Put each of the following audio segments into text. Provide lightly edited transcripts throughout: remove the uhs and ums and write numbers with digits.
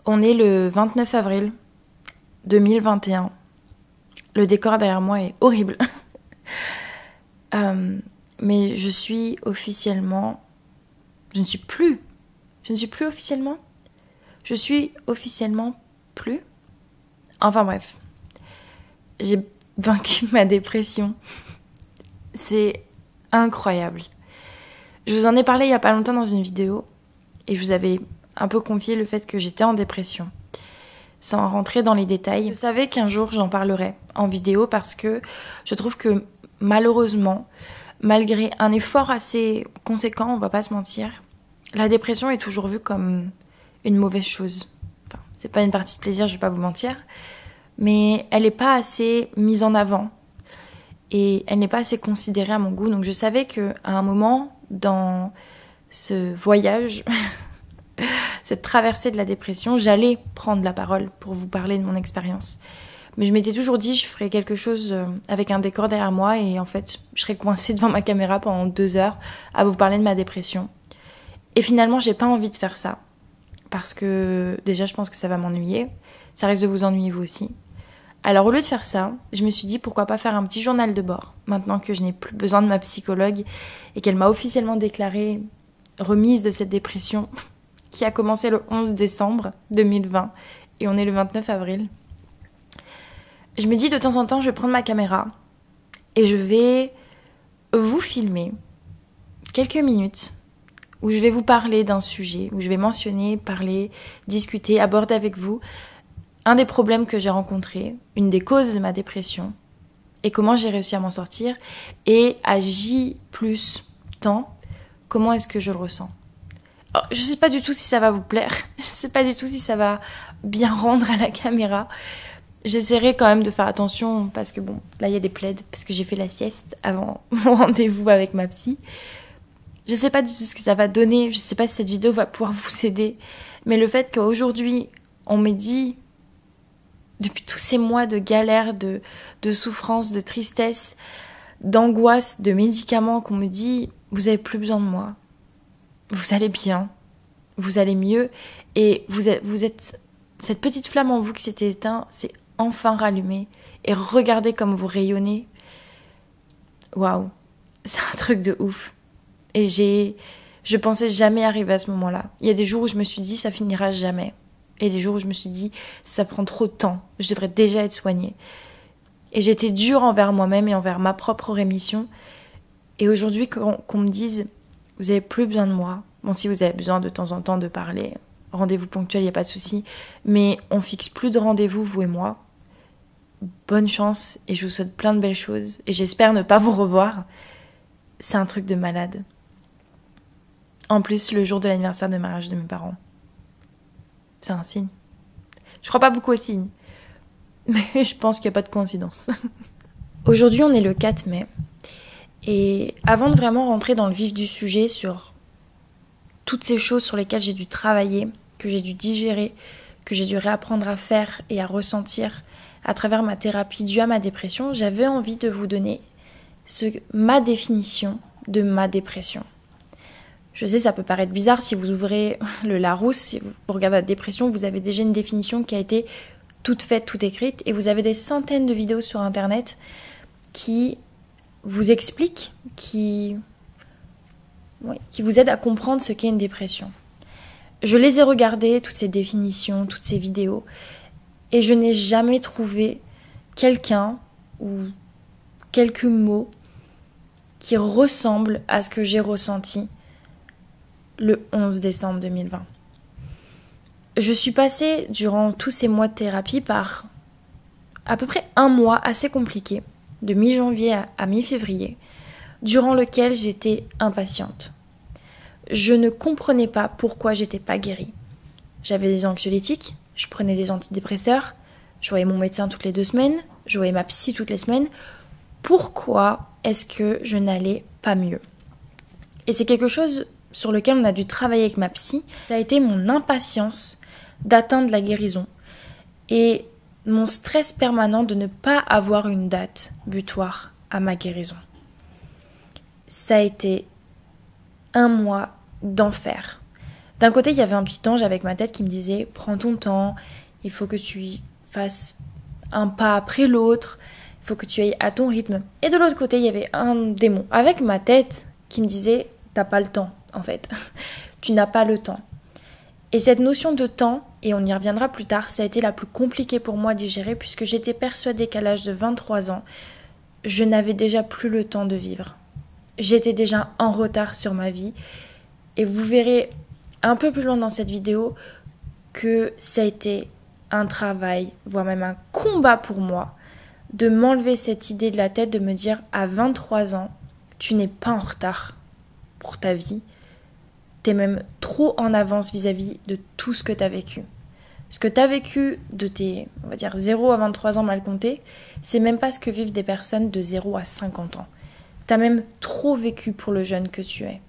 On est le 29 avril 2021. Le décor derrière moi est horrible. Mais je suis officiellement... Je ne suis plus officiellement. Je suis officiellement plus. Enfin bref. J'ai vaincu ma dépression. C'est incroyable. Je vous en ai parlé il y a pas longtemps dans une vidéo. Et je vous avais un peu confié le fait que j'étais en dépression. Sans rentrer dans les détails. Je savais qu'un jour j'en parlerais en vidéo parce que je trouve que malheureusement, malgré un effort assez conséquent, on va pas se mentir, la dépression est toujours vue comme une mauvaise chose. Enfin, c'est pas une partie de plaisir, je vais pas vous mentir, mais elle est pas assez mise en avant et elle n'est pas assez considérée à mon goût. Donc je savais qu'à un moment dans ce voyage, cette traversée de la dépression, j'allais prendre la parole pour vous parler de mon expérience. Mais je m'étais toujours dit, je ferais quelque chose avec un décor derrière moi et en fait, je serais coincée devant ma caméra pendant 2 heures à vous parler de ma dépression. Et finalement, j'ai pas envie de faire ça. Parce que déjà, je pense que ça va m'ennuyer. Ça risque de vous ennuyer vous aussi. Alors au lieu de faire ça, je me suis dit pourquoi pas faire un petit journal de bord. Maintenant que je n'ai plus besoin de ma psychologue et qu'elle m'a officiellement déclarée remise de cette dépression qui a commencé le 11 décembre 2020 et on est le 29 avril. Je me dis de temps en temps, je vais prendre ma caméra et je vais vous filmer quelques minutes où je vais vous parler d'un sujet, où je vais mentionner, parler, discuter, aborder avec vous un des problèmes que j'ai rencontrés, une des causes de ma dépression et comment j'ai réussi à m'en sortir et à J plus temps, comment est-ce que je le ressens. Alors, je sais pas du tout si ça va vous plaire, je sais pas du tout si ça va bien rendre à la caméra. J'essaierai quand même de faire attention parce que bon, là il y a des plaids parce que j'ai fait la sieste avant mon rendez-vous avec ma psy. Je sais pas du tout ce que ça va donner, je sais pas si cette vidéo va pouvoir vous aider, mais le fait qu'aujourd'hui on m'ait dit, depuis tous ces mois de galère, de souffrance, de tristesse, d'angoisse, de médicaments, qu'on me dit vous avez plus besoin de moi, vous allez bien, vous allez mieux et vous êtes cette petite flamme en vous qui s'était éteinte, c'est enfin rallumé et regardez comme vous rayonnez. Waouh, c'est un truc de ouf. Et je pensais jamais arriver à ce moment-là. Il y a des jours où je me suis dit ça finira jamais. Et des jours où je me suis dit ça prend trop de temps, je devrais déjà être soignée. Et j'étais dure envers moi-même et envers ma propre rémission. Et aujourd'hui qu'on me dise vous avez plus besoin de moi. Bon, si vous avez besoin de temps en temps de parler, rendez-vous ponctuel, il n'y a pas de souci. Mais on fixe plus de rendez-vous, vous et moi. Bonne chance et je vous souhaite plein de belles choses. Et j'espère ne pas vous revoir. C'est un truc de malade. En plus, le jour de l'anniversaire de mariage de mes parents. C'est un signe. Je crois pas beaucoup aux signes. Mais je pense qu'il n'y a pas de coïncidence. Aujourd'hui, on est le 4 mai. Et avant de vraiment rentrer dans le vif du sujet sur toutes ces choses sur lesquelles j'ai dû travailler, que j'ai dû digérer, que j'ai dû réapprendre à faire et à ressentir à travers ma thérapie due à ma dépression, j'avais envie de vous donner ma définition de ma dépression. Je sais, ça peut paraître bizarre si vous ouvrez le Larousse, si vous regardez la dépression, vous avez déjà une définition qui a été toute faite, toute écrite, et vous avez des centaines de vidéos sur Internet qui vous expliquent, qui vous aident à comprendre ce qu'est une dépression. Je les ai regardées, toutes ces définitions, toutes ces vidéos, et je n'ai jamais trouvé quelqu'un ou quelques mots qui ressemblent à ce que j'ai ressenti le 11 décembre 2020. Je suis passée durant tous ces mois de thérapie par à peu près un mois assez compliqué, de mi-janvier à mi-février, durant lequel j'étais impatiente. Je ne comprenais pas pourquoi j'étais pas guérie. J'avais des anxiolytiques, je prenais des antidépresseurs, je voyais mon médecin toutes les 2 semaines, je voyais ma psy toutes les semaines. Pourquoi est-ce que je n'allais pas mieux? Et c'est quelque chose sur lequel on a dû travailler avec ma psy. Ça a été mon impatience d'atteindre la guérison et mon stress permanent de ne pas avoir une date butoir à ma guérison. Ça a été un mois d'enfer. D'un côté, il y avait un petit ange avec ma tête qui me disait « Prends ton temps, il faut que tu fasses un pas après l'autre, il faut que tu ailles à ton rythme. » Et de l'autre côté, il y avait un démon avec ma tête qui me disait « T'as pas le temps, en fait. Tu n'as pas le temps. » Et cette notion de temps, et on y reviendra plus tard, ça a été la plus compliquée pour moi à digérer puisque j'étais persuadée qu'à l'âge de 23 ans, je n'avais déjà plus le temps de vivre. J'étais déjà en retard sur ma vie et vous verrez un peu plus loin dans cette vidéo que ça a été un travail, voire même un combat pour moi de m'enlever cette idée de la tête, de me dire à 23 ans, tu n'es pas en retard pour ta vie. T'es même trop en avance vis-à-vis de tout ce que t'as vécu. Ce que t'as vécu de tes, on va dire, 0 à 23 ans mal comptés, c'est même pas ce que vivent des personnes de 0 à 50 ans. T'as même trop vécu pour le jeune que tu es.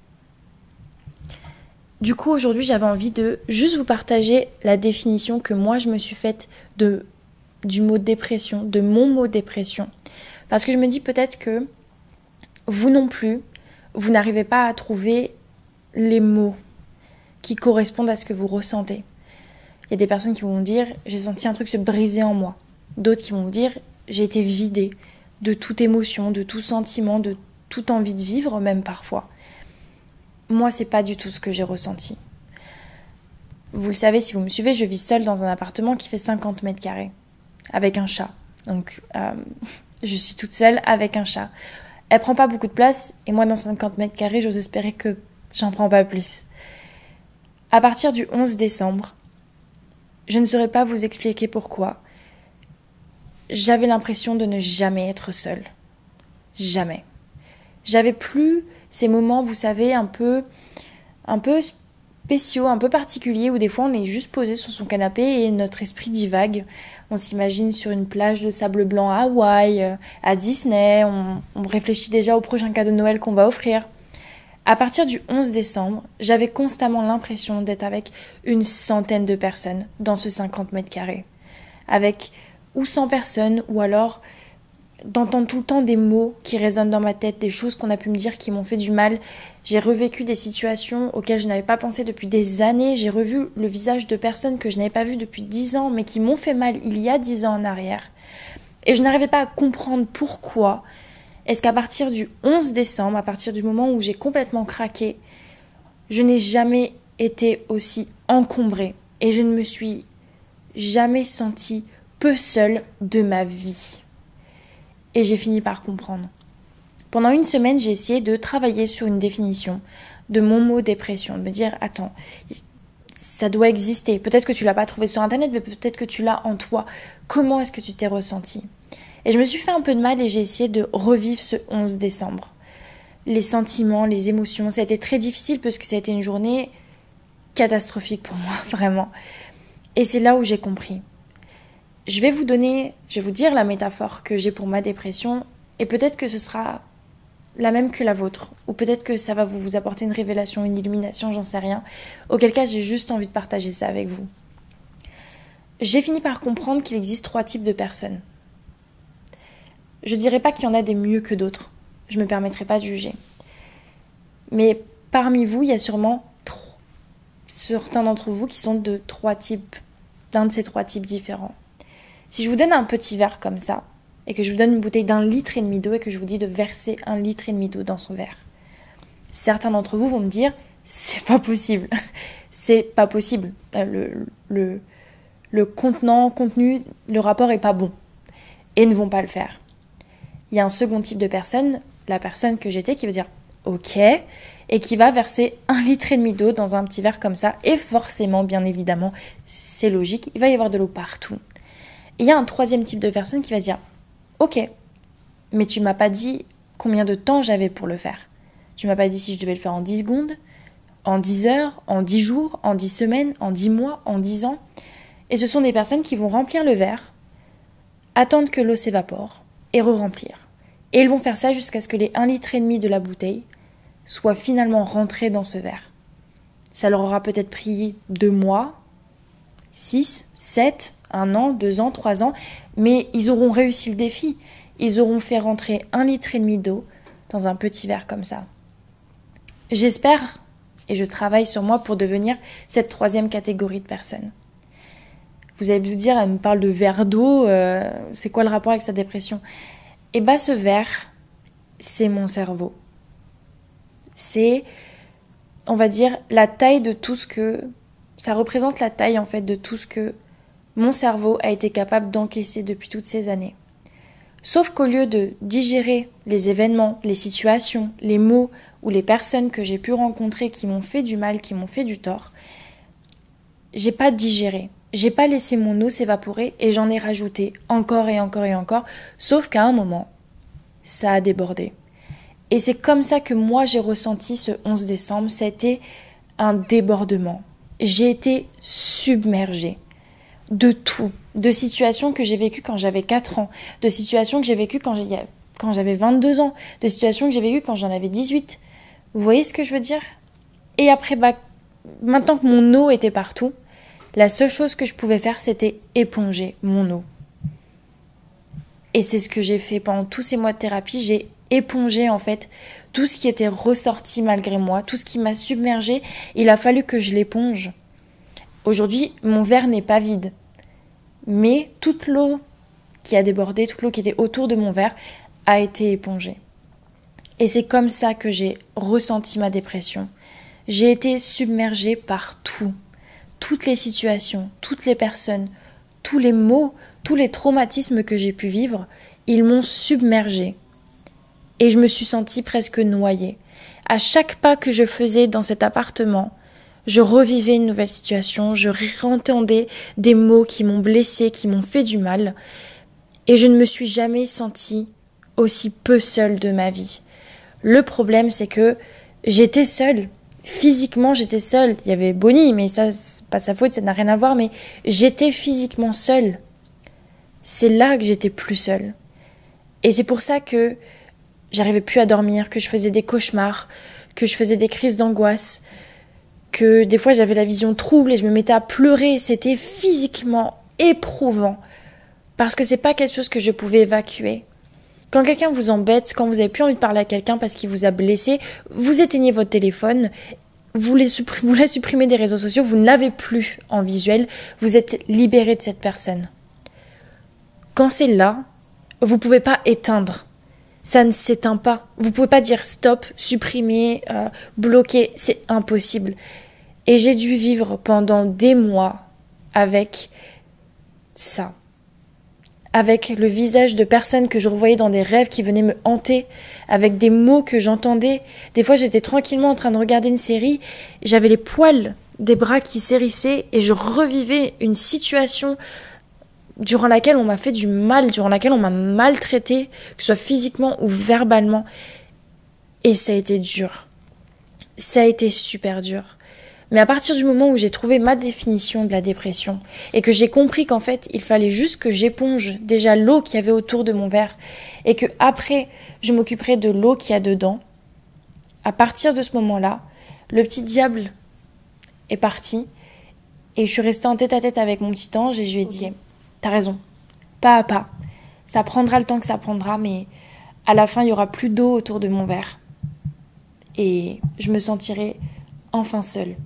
Du coup, aujourd'hui, j'avais envie de juste vous partager la définition que moi, je me suis faite du mot dépression, de mon mot dépression. Parce que je me dis peut-être que vous non plus, vous n'arrivez pas à trouver les mots qui correspondent à ce que vous ressentez. Il y a des personnes qui vont vous dire « j'ai senti un truc se briser en moi ». D'autres qui vont vous dire « j'ai été vidée de toute émotion, de tout sentiment, de toute envie de vivre, même parfois ». Moi, c'est pas du tout ce que j'ai ressenti. Vous le savez, si vous me suivez, je vis seule dans un appartement qui fait 50 mètres carrés, avec un chat. Donc, je suis toute seule avec un chat. Elle prend pas beaucoup de place, et moi, dans 50 mètres carrés, j'ose espérer que j'en prends pas plus. À partir du 11 décembre, je ne saurais pas vous expliquer pourquoi. J'avais l'impression de ne jamais être seule. Jamais. J'avais plus ces moments, vous savez, un peu spéciaux, un peu particuliers, où des fois on est juste posé sur son canapé et notre esprit divague. On s'imagine sur une plage de sable blanc à Hawaï, à Disney, on réfléchit déjà au prochain cadeau de Noël qu'on va offrir. À partir du 11 décembre, j'avais constamment l'impression d'être avec une centaine de personnes dans ce 50 mètres carrés. Avec ou 100 personnes, ou alors d'entendre tout le temps des mots qui résonnent dans ma tête, des choses qu'on a pu me dire qui m'ont fait du mal. J'ai revécu des situations auxquelles je n'avais pas pensé depuis des années. J'ai revu le visage de personnes que je n'avais pas vues depuis 10 ans, mais qui m'ont fait mal il y a 10 ans en arrière. Et je n'arrivais pas à comprendre pourquoi. Est-ce qu'à partir du 11 décembre, à partir du moment où j'ai complètement craqué, je n'ai jamais été aussi encombrée et je ne me suis jamais sentie peu seule de ma vie. Et j'ai fini par comprendre. Pendant une semaine, j'ai essayé de travailler sur une définition de mon mot dépression, de me dire, attends, ça doit exister. Peut-être que tu l'as pas trouvé sur Internet, mais peut-être que tu l'as en toi. Comment est-ce que tu t'es ressenti ? Et je me suis fait un peu de mal et j'ai essayé de revivre ce 11 décembre. Les sentiments, les émotions, ça a été très difficile parce que ça a été une journée catastrophique pour moi, vraiment. Et c'est là où j'ai compris. Je vais vous dire la métaphore que j'ai pour ma dépression et peut-être que ce sera la même que la vôtre. Ou peut-être que ça va vous apporter une révélation, une illumination, j'en sais rien. Auquel cas, j'ai juste envie de partager ça avec vous. J'ai fini par comprendre qu'il existe 3 types de personnes. Je dirais pas qu'il y en a des mieux que d'autres. Je me permettrai pas de juger. Mais parmi vous, il y a sûrement certains d'entre vous qui sont d'un de ces 3 types différents. Si je vous donne un petit verre comme ça, et que je vous donne une bouteille d'1,5 litre d'eau, et que je vous dis de verser 1,5 litre d'eau dans son verre, certains d'entre vous vont me dire, c'est pas possible. C'est pas possible. Le contenu, le rapport est pas bon. Et ne vont pas le faire. Il y a un second type de personne, la personne que j'étais, qui veut dire ok, et qui va verser 1,5 litre d'eau dans un petit verre comme ça, et forcément, bien évidemment, c'est logique, il va y avoir de l'eau partout. Et il y a un troisième type de personne qui va dire ok, mais tu m'as pas dit combien de temps j'avais pour le faire. Tu m'as pas dit si je devais le faire en 10 secondes, en 10 heures, en 10 jours, en 10 semaines, en 10 mois, en 10 ans. Et ce sont des personnes qui vont remplir le verre, attendre que l'eau s'évapore, et re-remplir. Et ils vont faire ça jusqu'à ce que les 1,5 litre de la bouteille soient finalement rentrés dans ce verre. Ça leur aura peut-être pris 2 mois, 6, 7, 1 an, 2 ans, 3 ans, mais ils auront réussi le défi. Ils auront fait rentrer 1,5 litre d'eau dans un petit verre comme ça. J'espère Et je travaille sur moi pour devenir cette troisième catégorie de personnes. Vous allez vous dire, elle me parle de verre d'eau, c'est quoi le rapport avec sa dépression? Eh bien, ce verre, c'est mon cerveau. C'est, on va dire, la taille de tout ce que... Ça représente la taille, en fait, de tout ce que mon cerveau a été capable d'encaisser depuis toutes ces années. Sauf qu'au lieu de digérer les événements, les situations, les mots ou les personnes que j'ai pu rencontrer qui m'ont fait du mal, qui m'ont fait du tort, j'ai pas digéré. J'ai pas laissé mon eau s'évaporer et j'en ai rajouté encore et encore et encore, sauf qu'à un moment, ça a débordé. Et c'est comme ça que moi j'ai ressenti ce 11 décembre, c'était un débordement. J'ai été submergée de tout, de situations que j'ai vécues quand j'avais 4 ans, de situations que j'ai vécues quand j'avais 22 ans, de situations que j'ai vécues quand j'en avais 18. Vous voyez ce que je veux dire? Et après, maintenant que mon eau était partout, la seule chose que je pouvais faire, c'était éponger mon eau. Et c'est ce que j'ai fait pendant tous ces mois de thérapie. J'ai épongé en fait tout ce qui était ressorti malgré moi, tout ce qui m'a submergée. Il a fallu que je l'éponge. Aujourd'hui, mon verre n'est pas vide. Mais toute l'eau qui a débordé, toute l'eau qui était autour de mon verre a été épongée. Et c'est comme ça que j'ai ressenti ma dépression. J'ai été submergée par tout. Toutes les situations, toutes les personnes, tous les mots, tous les traumatismes que j'ai pu vivre, ils m'ont submergée. Et je me suis sentie presque noyée. À chaque pas que je faisais dans cet appartement, je revivais une nouvelle situation, je réentendais des mots qui m'ont blessée, qui m'ont fait du mal. Et je ne me suis jamais sentie aussi peu seule de ma vie. Le problème, c'est que j'étais seule. Physiquement, j'étais seule. Il y avait Bonnie, mais ça, c'est pas sa faute, ça n'a rien à voir, mais j'étais physiquement seule. C'est là que j'étais plus seule. Et c'est pour ça que j'arrivais plus à dormir, que je faisais des cauchemars, que je faisais des crises d'angoisse, que des fois j'avais la vision trouble et je me mettais à pleurer. C'était physiquement éprouvant parce que c'est pas quelque chose que je pouvais évacuer. Quand quelqu'un vous embête, quand vous n'avez plus envie de parler à quelqu'un parce qu'il vous a blessé, vous éteignez votre téléphone, vous la supprimez des réseaux sociaux, vous ne l'avez plus en visuel, vous êtes libéré de cette personne. Quand c'est là, vous ne pouvez pas éteindre. Ça ne s'éteint pas. Vous ne pouvez pas dire stop, supprimer, bloquer, c'est impossible. Et j'ai dû vivre pendant des mois avec ça. Avec le visage de personnes que je revoyais dans des rêves qui venaient me hanter, avec des mots que j'entendais. Des fois, j'étais tranquillement en train de regarder une série, j'avais les poils des bras qui s'hérissaient et je revivais une situation durant laquelle on m'a fait du mal, durant laquelle on m'a maltraité, que ce soit physiquement ou verbalement. Et ça a été dur. Ça a été super dur. Mais à partir du moment où j'ai trouvé ma définition de la dépression et que j'ai compris qu'en fait, il fallait juste que j'éponge déjà l'eau qu'il y avait autour de mon verre et que après, je m'occuperai de l'eau qu'il y a dedans, à partir de ce moment-là, le petit diable est parti et je suis restée en tête-à-tête avec mon petit ange et je lui ai dit « T'as raison, pas à pas. Ça prendra le temps que ça prendra, mais à la fin, il y aura plus d'eau autour de mon verre. Et je me sentirai enfin seule. »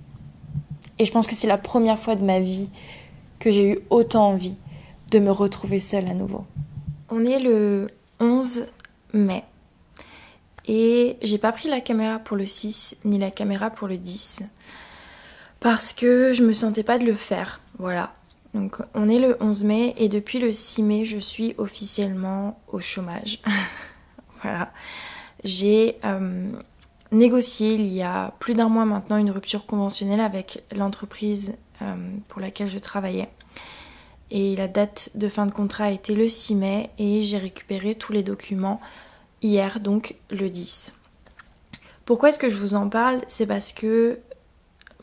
Et je pense que c'est la première fois de ma vie que j'ai eu autant envie de me retrouver seule à nouveau. On est le 11 mai. Et j'ai pas pris la caméra pour le 6 ni la caméra pour le 10. Parce que je me sentais pas de le faire. Voilà. Donc on est le 11 mai et depuis le 6 mai, je suis officiellement au chômage. Voilà. J'ai négocié il y a plus d'un mois maintenant une rupture conventionnelle avec l'entreprise pour laquelle je travaillais. Et la date de fin de contrat a été le 6 mai et j'ai récupéré tous les documents hier, donc le 10. Pourquoi est-ce que je vous en parle? C'est parce que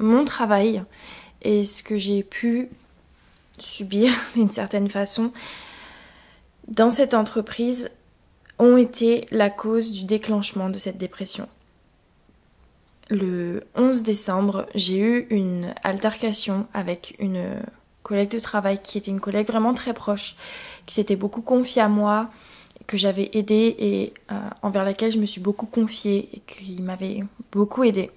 mon travail et ce que j'ai pu subir d'une certaine façon dans cette entreprise ont été la cause du déclenchement de cette dépression. Le 11 décembre, j'ai eu une altercation avec une collègue de travail qui était une collègue vraiment très proche, qui s'était beaucoup confiée à moi, que j'avais aidée et envers laquelle je me suis beaucoup confiée et qui m'avait beaucoup aidée.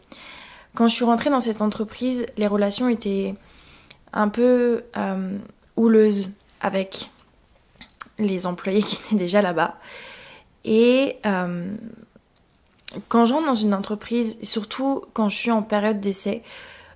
Quand je suis rentrée dans cette entreprise, les relations étaient un peu houleuses avec les employés qui étaient déjà là-bas. Et quand j'entre dans une entreprise, et surtout quand je suis en période d'essai,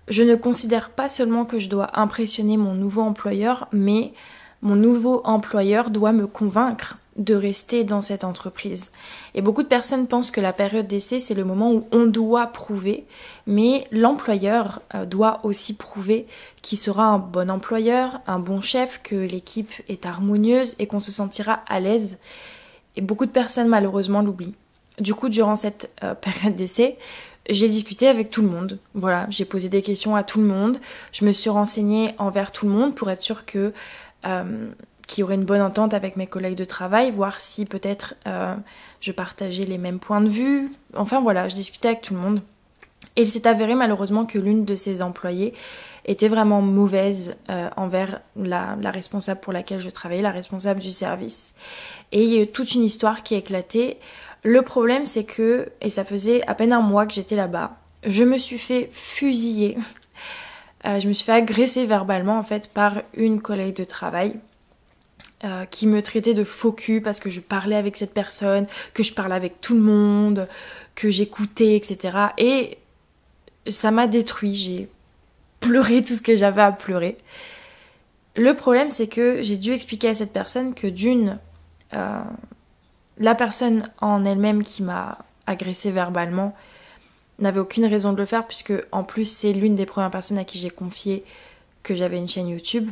je ne considère pas seulement que je dois impressionner mon nouveau employeur, mais mon nouveau employeur doit me convaincre de rester dans cette entreprise. Et beaucoup de personnes pensent que la période d'essai, c'est le moment où on doit prouver, mais l'employeur doit aussi prouver qu'il sera un bon employeur, un bon chef, que l'équipe est harmonieuse et qu'on se sentira à l'aise. Et beaucoup de personnes, malheureusement, l'oublient. Du coup, durant cette période d'essai, j'ai discuté avec tout le monde. Voilà, j'ai posé des questions à tout le monde. Je me suis renseignée envers tout le monde pour être sûre que qu'il y aurait une bonne entente avec mes collègues de travail, voir si peut-être je partageais les mêmes points de vue. Enfin voilà, je discutais avec tout le monde. Et il s'est avéré malheureusement que l'une de ces employées était vraiment mauvaise envers la responsable pour laquelle je travaillais, la responsable du service. Et il y a eu toute une histoire qui a éclaté. Le problème c'est que, et ça faisait à peine un mois que j'étais là-bas, je me suis fait fusiller. Je me suis fait agresser verbalement en fait par une collègue de travail qui me traitait de faux cul parce que je parlais avec cette personne, que je parlais avec tout le monde, que j'écoutais, etc. Et ça m'a détruit, j'ai pleuré tout ce que j'avais à pleurer. Le problème c'est que j'ai dû expliquer à cette personne que d'une, la personne en elle-même qui m'a agressée verbalement n'avait aucune raison de le faire puisque en plus c'est l'une des premières personnes à qui j'ai confié que j'avais une chaîne YouTube,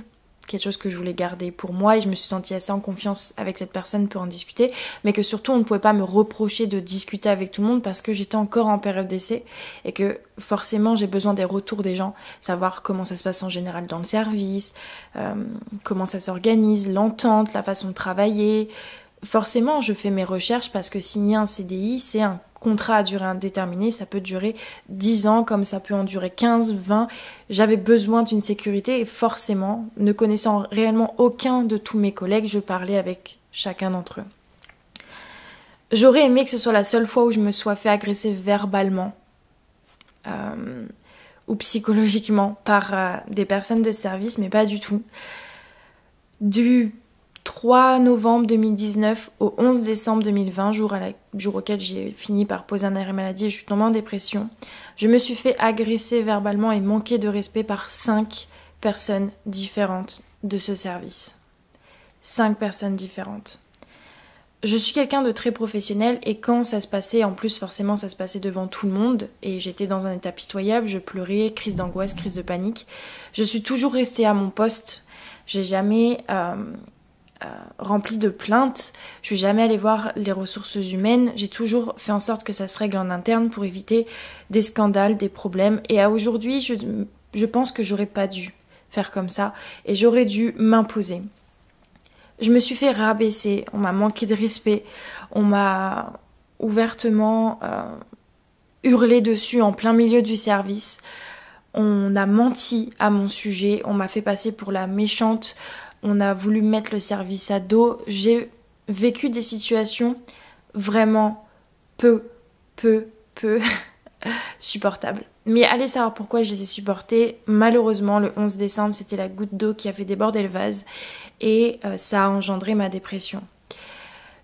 quelque chose que je voulais garder pour moi et je me suis sentie assez en confiance avec cette personne pour en discuter, mais que surtout on ne pouvait pas me reprocher de discuter avec tout le monde parce que j'étais encore en période d'essai et que forcément j'ai besoin des retours des gens, savoir comment ça se passe en général dans le service, comment ça s'organise, l'entente, la façon de travailler. Forcément je fais mes recherches parce que signer un CDI c'est un contrat à durée indéterminée, ça peut durer 10 ans comme ça peut en durer 15, 20. J'avais besoin d'une sécurité et forcément, ne connaissant réellement aucun de tous mes collègues, je parlais avec chacun d'entre eux. J'aurais aimé que ce soit la seule fois où je me sois fait agresser verbalement ou psychologiquement par des personnes de service, mais pas du tout. Du 3 novembre 2019 au 11 décembre 2020, jour auquel j'ai fini par poser un arrêt maladie et je suis tombée en dépression, je me suis fait agresser verbalement et manquer de respect par 5 personnes différentes de ce service. 5 personnes différentes. Je suis quelqu'un de très professionnel et quand ça se passait, en plus forcément ça se passait devant tout le monde et j'étais dans un état pitoyable, je pleurais, crise d'angoisse, crise de panique. Je suis toujours restée à mon poste, j'ai jamais rempli de plaintes, je suis jamais allée voir les ressources humaines, j'ai toujours fait en sorte que ça se règle en interne pour éviter des scandales, des problèmes et à aujourd'hui je pense que j'aurais pas dû faire comme ça et j'aurais dû m'imposer. Je me suis fait rabaisser, on m'a manqué de respect, on m'a ouvertement hurlé dessus en plein milieu du service, on a menti à mon sujet, on m'a fait passer pour la méchante, on a voulu mettre le service à dos. J'ai vécu des situations vraiment peu supportables. Mais allez savoir pourquoi je les ai supportées. Malheureusement, le 11 décembre, c'était la goutte d'eau qui a fait déborder le vase et ça a engendré ma dépression.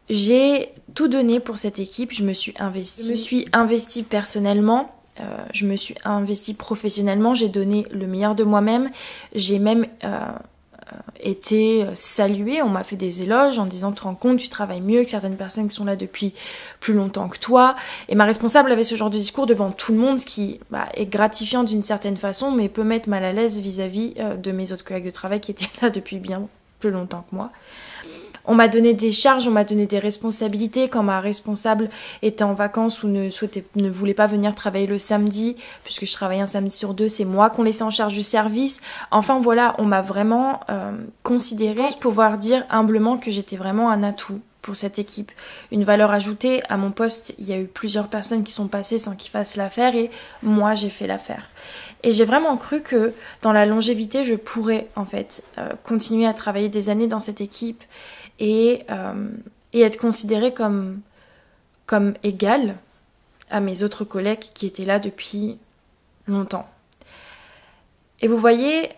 J'ai tout donné pour cette équipe, je me suis investie. Je me suis investie personnellement, je me suis investie professionnellement, j'ai donné le meilleur de moi-même. J'ai même été saluée, on m'a fait des éloges en disant tu te rends compte, tu travailles mieux que certaines personnes qui sont là depuis plus longtemps que toi. Et ma responsable avait ce genre de discours devant tout le monde, ce qui est gratifiant d'une certaine façon, mais peut mettre mal à l'aise vis-à-vis de mes autres collègues de travail qui étaient là depuis bien plus longtemps que moi. On m'a donné des charges, on m'a donné des responsabilités quand ma responsable était en vacances ou ne voulait pas venir travailler le samedi, puisque je travaillais un samedi sur 2, c'est moi qu'on laissait en charge du service. Enfin voilà, on m'a vraiment considérée, pour pouvoir dire humblement que j'étais vraiment un atout pour cette équipe. Une valeur ajoutée. À mon poste, il y a eu plusieurs personnes qui sont passées sans qu'ils fassent l'affaire et moi j'ai fait l'affaire. Et j'ai vraiment cru que dans la longévité, je pourrais en fait continuer à travailler des années dans cette équipe et être considérée comme égale à mes autres collègues qui étaient là depuis longtemps. Et vous voyez,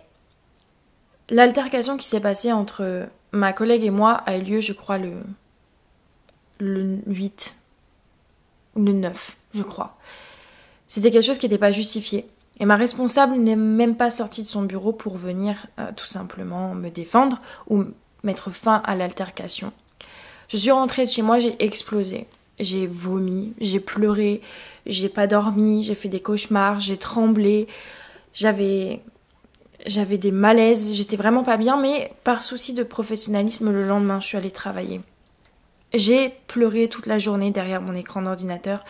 l'altercation qui s'est passée entre ma collègue et moi a eu lieu, je crois, le 8 ou le 9, je crois. C'était quelque chose qui n'était pas justifié. Et ma responsable n'est même pas sortie de son bureau pour venir tout simplement me défendre ou mettre fin à l'altercation. Je suis rentrée de chez moi, j'ai explosé. J'ai vomi, j'ai pleuré, j'ai pas dormi, j'ai fait des cauchemars, j'ai tremblé. J'avais des malaises, j'étais vraiment pas bien, mais par souci de professionnalisme, le lendemain, je suis allée travailler. J'ai pleuré toute la journée derrière mon écran d'ordinateur.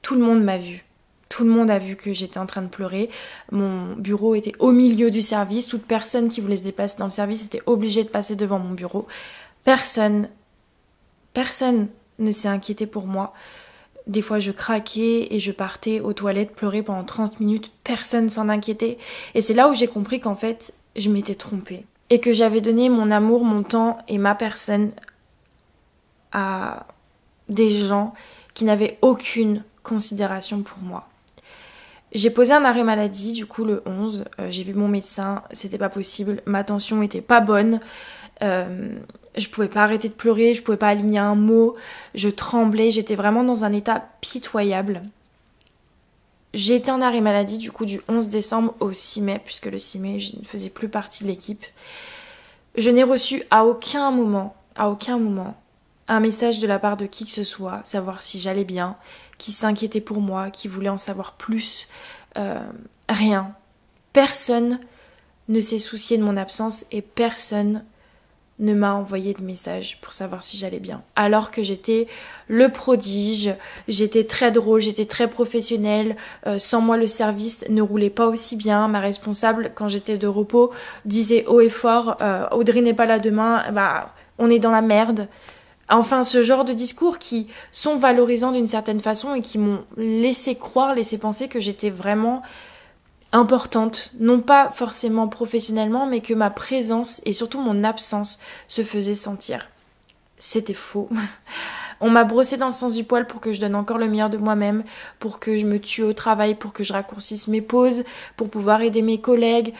Tout le monde m'a vue. Tout le monde a vu que j'étais en train de pleurer. Mon bureau était au milieu du service. Toute personne qui voulait se déplacer dans le service était obligée de passer devant mon bureau. Personne ne s'est inquiété pour moi. Des fois, je craquais et je partais aux toilettes pleurer pendant 30 minutes. Personne s'en inquiétait. Et c'est là où j'ai compris qu'en fait, je m'étais trompée. Et que j'avais donné mon amour, mon temps et ma personne à des gens qui n'avaient aucune considération pour moi. J'ai posé un arrêt maladie, du coup, le 11. J'ai vu mon médecin, c'était pas possible. Ma tension était pas bonne. Je pouvais pas arrêter de pleurer, je pouvais pas aligner un mot, je tremblais, j'étais vraiment dans un état pitoyable. J'ai été en arrêt maladie du coup du 11 décembre au 6 mai, puisque le 6 mai je ne faisais plus partie de l'équipe. Je n'ai reçu à aucun moment, un message de la part de qui que ce soit, savoir si j'allais bien, qui s'inquiétait pour moi, qui voulait en savoir plus, rien. Personne ne s'est soucié de mon absence et personne ne m'a envoyé de message pour savoir si j'allais bien. Alors que j'étais le prodige, j'étais très drôle, j'étais très professionnelle. Sans moi, le service ne roulait pas aussi bien. Ma responsable, quand j'étais de repos, disait haut et fort Audrey n'est pas là demain, bah, on est dans la merde. Enfin, ce genre de discours qui sont valorisants d'une certaine façon et qui m'ont laissé croire, laissé penser que j'étais vraiment importante, non pas forcément professionnellement, mais que ma présence et surtout mon absence se faisaient sentir. C'était faux. On m'a brossé dans le sens du poil pour que je donne encore le meilleur de moi-même, pour que je me tue au travail, pour que je raccourcisse mes pauses, pour pouvoir aider mes collègues,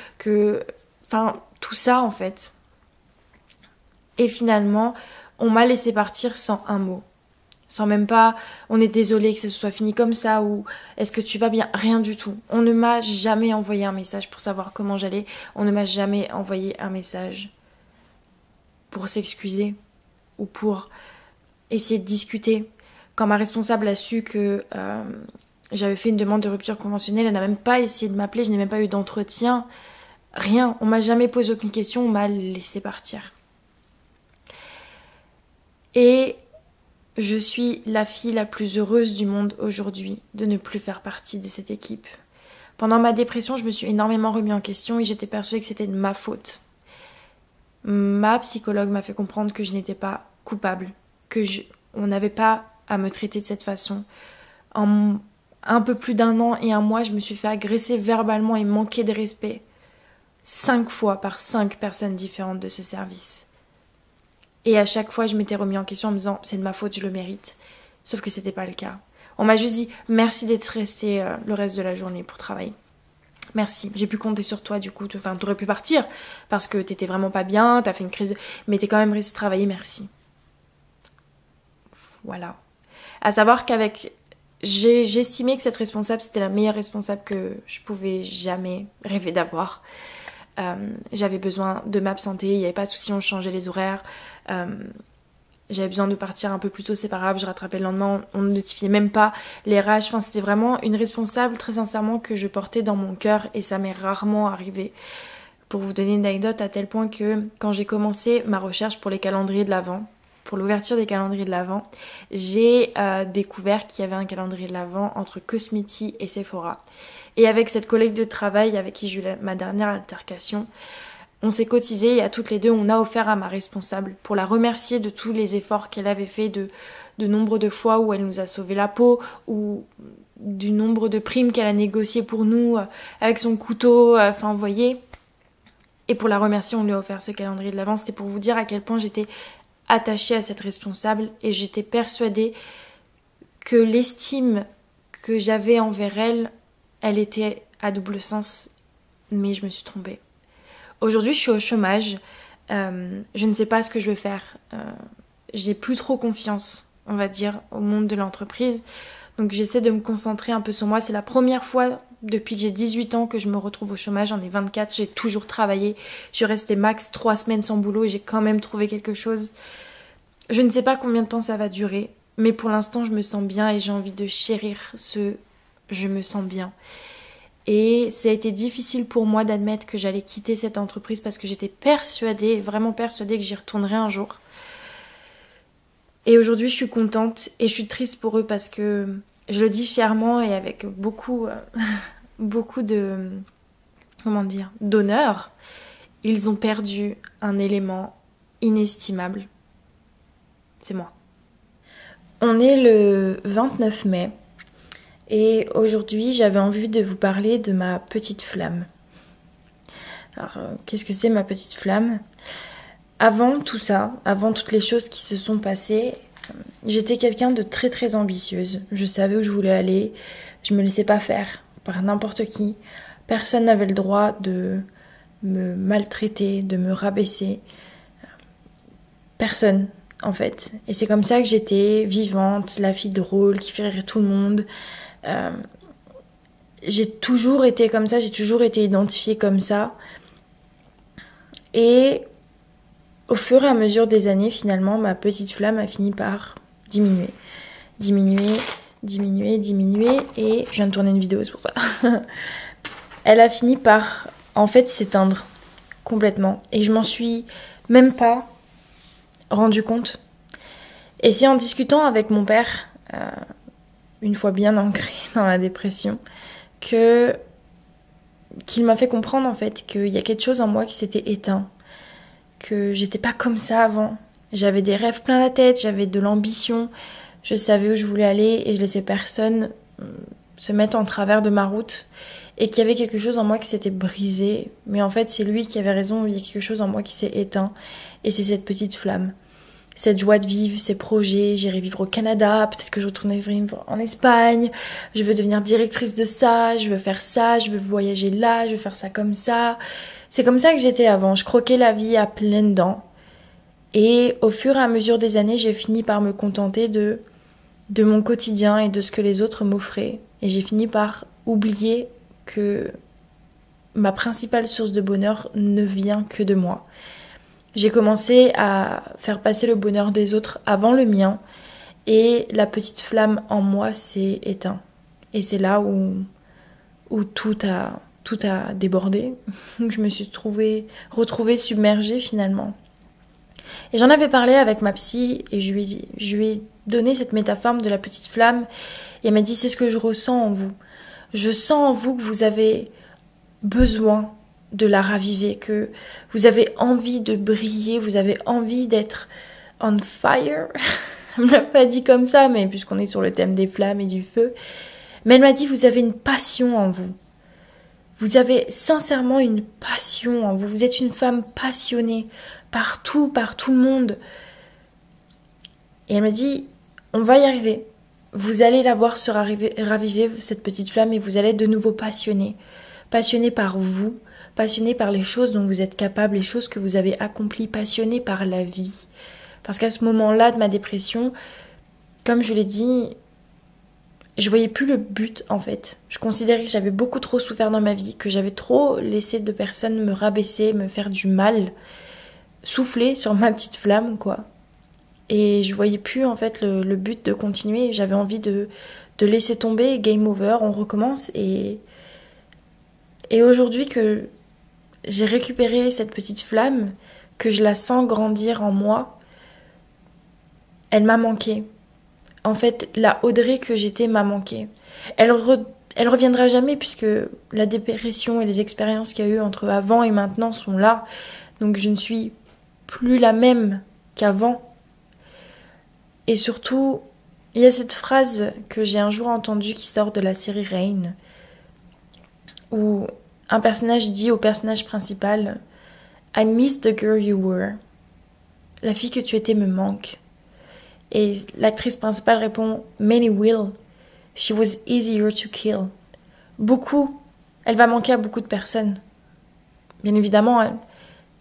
enfin, tout ça en fait. Et finalement, on m'a laissé partir sans un mot. Sans même pas, on est désolé que ça se soit fini comme ça, ou est-ce que tu vas bien? Rien du tout. On ne m'a jamais envoyé un message pour savoir comment j'allais. On ne m'a jamais envoyé un message pour s'excuser ou pour essayer de discuter. Quand ma responsable a su que j'avais fait une demande de rupture conventionnelle, elle n'a même pas essayé de m'appeler, je n'ai même pas eu d'entretien. Rien, on m'a jamais posé aucune question, on m'a laissé partir. Et je suis la fille la plus heureuse du monde aujourd'hui de ne plus faire partie de cette équipe. Pendant ma dépression, je me suis énormément remis en question et j'étais persuadée que c'était de ma faute. Ma psychologue m'a fait comprendre que je n'étais pas coupable, on n'avait pas à me traiter de cette façon. En un peu plus d'1 an et 1 mois, je me suis fait agresser verbalement et manquer de respect 5 fois par 5 personnes différentes de ce service. Et à chaque fois, je m'étais remis en question en me disant « c'est de ma faute, je le mérite ». Sauf que c'était pas le cas. On m'a juste dit « merci d'être resté le reste de la journée pour travailler. Merci, j'ai pu compter sur toi du coup. Enfin, t'aurais pu partir parce que t'étais vraiment pas bien, t'as fait une crise, mais t'es quand même resté travailler, merci. » Voilà. À savoir j'estimais que cette responsable, c'était la meilleure responsable que je pouvais jamais rêver d'avoir. J'avais besoin de m'absenter, il n'y avait pas de souci, on changeait les horaires. J'avais besoin de partir un peu plus tôt, c'est pas grave, je rattrapais le lendemain, on ne notifiait même pas les RH. Enfin, c'était vraiment une responsable, très sincèrement, que je portais dans mon cœur et ça m'est rarement arrivé. Pour vous donner une anecdote, à tel point que quand j'ai commencé ma recherche pour les calendriers de l'Avent, pour l'ouverture des calendriers de l'Avent, j'ai découvert qu'il y avait un calendrier de l'Avent entre Cosmeti et Sephora. Et avec cette collègue de travail avec qui j'ai eu ma dernière altercation, on s'est cotisé et à toutes les deux, on a offert à ma responsable pour la remercier de tous les efforts qu'elle avait fait, de nombre de fois où elle nous a sauvé la peau, ou du nombre de primes qu'elle a négociées pour nous avec son couteau, enfin vous voyez. Et pour la remercier, on lui a offert ce calendrier de l'Avent. C'était pour vous dire à quel point j'étais attachée à cette responsable et j'étais persuadée que l'estime que j'avais envers elle, elle était à double sens, mais je me suis trompée. Aujourd'hui, je suis au chômage. Je ne sais pas ce que je veux faire. J'ai plus trop confiance, on va dire, au monde de l'entreprise. Donc j'essaie de me concentrer un peu sur moi. C'est la première fois depuis que j'ai 18 ans que je me retrouve au chômage. J'en ai 24, j'ai toujours travaillé. Je suis restée max 3 semaines sans boulot et j'ai quand même trouvé quelque chose. Je ne sais pas combien de temps ça va durer, mais pour l'instant je me sens bien et j'ai envie de chérir ce « je me sens bien ». Et ça a été difficile pour moi d'admettre que j'allais quitter cette entreprise parce que j'étais persuadée, vraiment persuadée que j'y retournerais un jour. Et aujourd'hui, je suis contente et je suis triste pour eux parce que je le dis fièrement et avec beaucoup de, d'honneur. Ils ont perdu un élément inestimable. C'est moi. On est le 29 mai et aujourd'hui, j'avais envie de vous parler de ma petite flamme. Alors, qu'est-ce que c'est ma petite flamme ? Avant tout ça, avant toutes les choses qui se sont passées, j'étais quelqu'un de très très ambitieuse. Je savais où je voulais aller, je me laissais pas faire par n'importe qui. Personne n'avait le droit de me maltraiter, de me rabaisser. Personne, en fait. Et c'est comme ça que j'étais vivante, la fille drôle qui fait rire tout le monde. J'ai toujours été comme ça, j'ai toujours été identifiée comme ça. Et au fur et à mesure des années, finalement, ma petite flamme a fini par diminuer. Diminuer, et je viens de tourner une vidéo, c'est pour ça. Elle a fini par, en fait, s'éteindre complètement. Et je m'en suis même pas rendu compte. Et c'est en discutant avec mon père, une fois bien ancré dans la dépression, qu'il m'a fait comprendre, en fait, qu'il y a quelque chose en moi qui s'était éteint. Que j'étais pas comme ça avant. J'avais des rêves plein la tête, j'avais de l'ambition, je savais où je voulais aller et je laissais personne se mettre en travers de ma route et qu'il y avait quelque chose en moi qui s'était brisé. Mais en fait, c'est lui qui avait raison, il y a quelque chose en moi qui s'est éteint et c'est cette petite flamme. Cette joie de vivre, ces projets, j'irai vivre au Canada, peut-être que je retournerai vivre en Espagne, je veux devenir directrice de ça, je veux faire ça, je veux voyager là, je veux faire ça comme ça. C'est comme ça que j'étais avant, je croquais la vie à pleines dents. Et au fur et à mesure des années, j'ai fini par me contenter de mon quotidien et de ce que les autres m'offraient. Et j'ai fini par oublier que ma principale source de bonheur ne vient que de moi. J'ai commencé à faire passer le bonheur des autres avant le mien et la petite flamme en moi s'est éteinte. Et c'est là où tout a débordé. Je me suis retrouvée submergée finalement. Et j'en avais parlé avec ma psy et je lui ai donné cette métaphore de la petite flamme et elle m'a dit c'est ce que je ressens en vous. Je sens en vous que vous avez besoin de la raviver, que vous avez envie de briller, vous avez envie d'être on fire. Elle me l'a pas dit comme ça, mais puisqu'on est sur le thème des flammes et du feu. Mais elle m'a dit vous avez une passion en vous. Vous avez sincèrement une passion en vous. Vous êtes une femme passionnée par tout le monde. Et elle m'a dit on va y arriver. Vous allez la voir se raviver, cette petite flamme, et vous allez être de nouveau passionnée. Passionnée par vous, passionnée par les choses dont vous êtes capable, les choses que vous avez accomplies, passionnée par la vie. Parce qu'à ce moment-là de ma dépression, comme je l'ai dit, je voyais plus le but en fait. Je considérais que j'avais beaucoup trop souffert dans ma vie, que j'avais trop laissé de personnes me rabaisser, me faire du mal, souffler sur ma petite flamme quoi. Et je voyais plus en fait le but de continuer. J'avais envie de laisser tomber, game over, on recommence. Et aujourd'hui que j'ai récupéré cette petite flamme, que je la sens grandir en moi, elle m'a manqué. En fait, la Audrey que j'étais m'a manqué. Elle reviendra jamais puisque la dépression et les expériences qu'il y a eu entre avant et maintenant sont là. Donc je ne suis plus la même qu'avant. Et surtout, il y a cette phrase que j'ai un jour entendue qui sort de la série Rain, où un personnage dit au personnage principal « I miss the girl you were ». La fille que tu étais me manque. Et l'actrice principale répond « Many will. She was easier to kill ». Beaucoup Elle va manquer à beaucoup de personnes. Bien évidemment,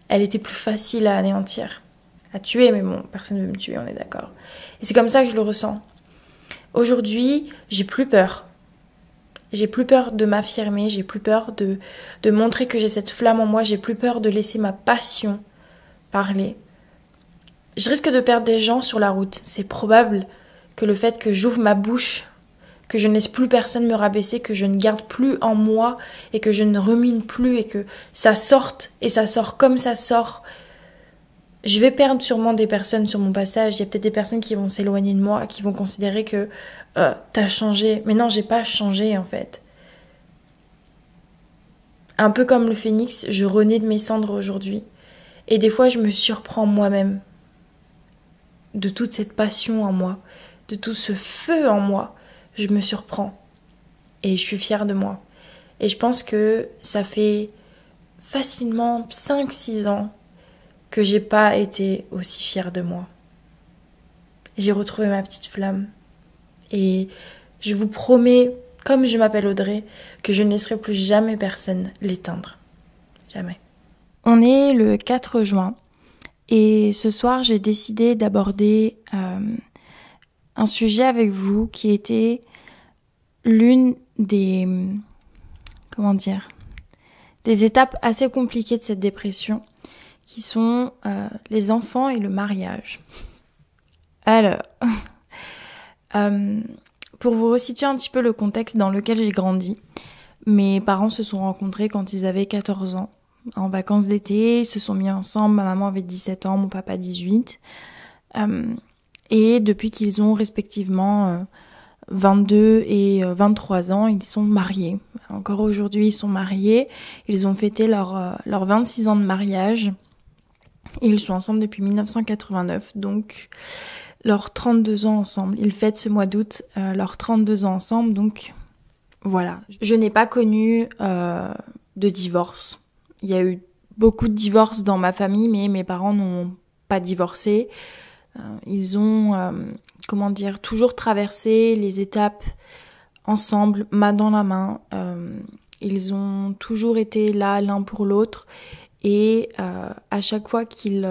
elle était plus facile à anéantir, à tuer, mais bon, personne ne veut me tuer, on est d'accord. Et c'est comme ça que je le ressens. Aujourd'hui, j'ai plus peur. J'ai plus peur de m'affirmer, j'ai plus peur de montrer que j'ai cette flamme en moi, j'ai plus peur de laisser ma passion parler. Je risque de perdre des gens sur la route. C'est probable que le fait que j'ouvre ma bouche, que je ne laisse plus personne me rabaisser, que je ne garde plus en moi et que je ne rumine plus et que ça sorte et ça sort comme ça sort. Je vais perdre sûrement des personnes sur mon passage. Il y a peut-être des personnes qui vont s'éloigner de moi, qui vont considérer que t'as changé. Mais non, j'ai pas changé en fait. Un peu comme le phénix, je renais de mes cendres aujourd'hui. Et des fois, je me surprends moi-même de toute cette passion en moi, de tout ce feu en moi. Je me surprends. Et je suis fière de moi. Et je pense que ça fait facilement 5-6 ans que j'ai pas été aussi fière de moi. J'ai retrouvé ma petite flamme. Et je vous promets, comme je m'appelle Audrey, que je ne laisserai plus jamais personne l'éteindre. Jamais. On est le 4 juin. Et ce soir, j'ai décidé d'aborder un sujet avec vous qui était l'une des... des étapes assez compliquées de cette dépression, qui sont les enfants et le mariage. Alors, pour vous resituer un petit peu le contexte dans lequel j'ai grandi, mes parents se sont rencontrés quand ils avaient 14 ans. En vacances d'été, ils se sont mis ensemble, ma maman avait 17 ans, mon papa 18. Et depuis qu'ils ont respectivement 22 et 23 ans, ils sont mariés. Encore aujourd'hui, ils sont mariés. Ils ont fêté leurs 26 ans de mariage. Et ils sont ensemble depuis 1989, donc leurs 32 ans ensemble. Ils fêtent ce mois d'août leurs 32 ans ensemble, donc voilà. Je n'ai pas connu de divorce. Il y a eu beaucoup de divorces dans ma famille, mais mes parents n'ont pas divorcé. Ils ont, toujours traversé les étapes ensemble, main dans la main. Ils ont toujours été là l'un pour l'autre. Et à chaque fois qu'ils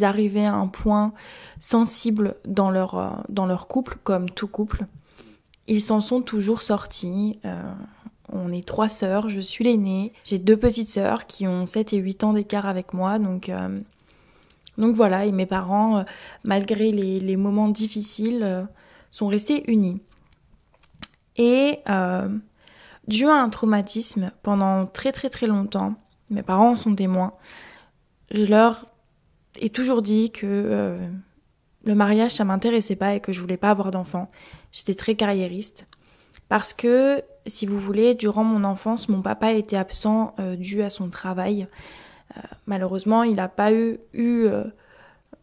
arrivaient à un point sensible dans leur couple, comme tout couple, ils s'en sont toujours sortis. On est 3 sœurs, je suis l'aînée. J'ai 2 petites sœurs qui ont 7 et 8 ans d'écart avec moi. Donc voilà, et mes parents, malgré les moments difficiles, sont restés unis. Et dû à un traumatisme, pendant très très très longtemps, mes parents en sont témoins, je leur ai toujours dit que le mariage ça m'intéressait pas et que je voulais pas avoir d'enfants. J'étais très carriériste. Parce que, si vous voulez, durant mon enfance, mon papa était absent dû à son travail. Malheureusement, il n'a pas eu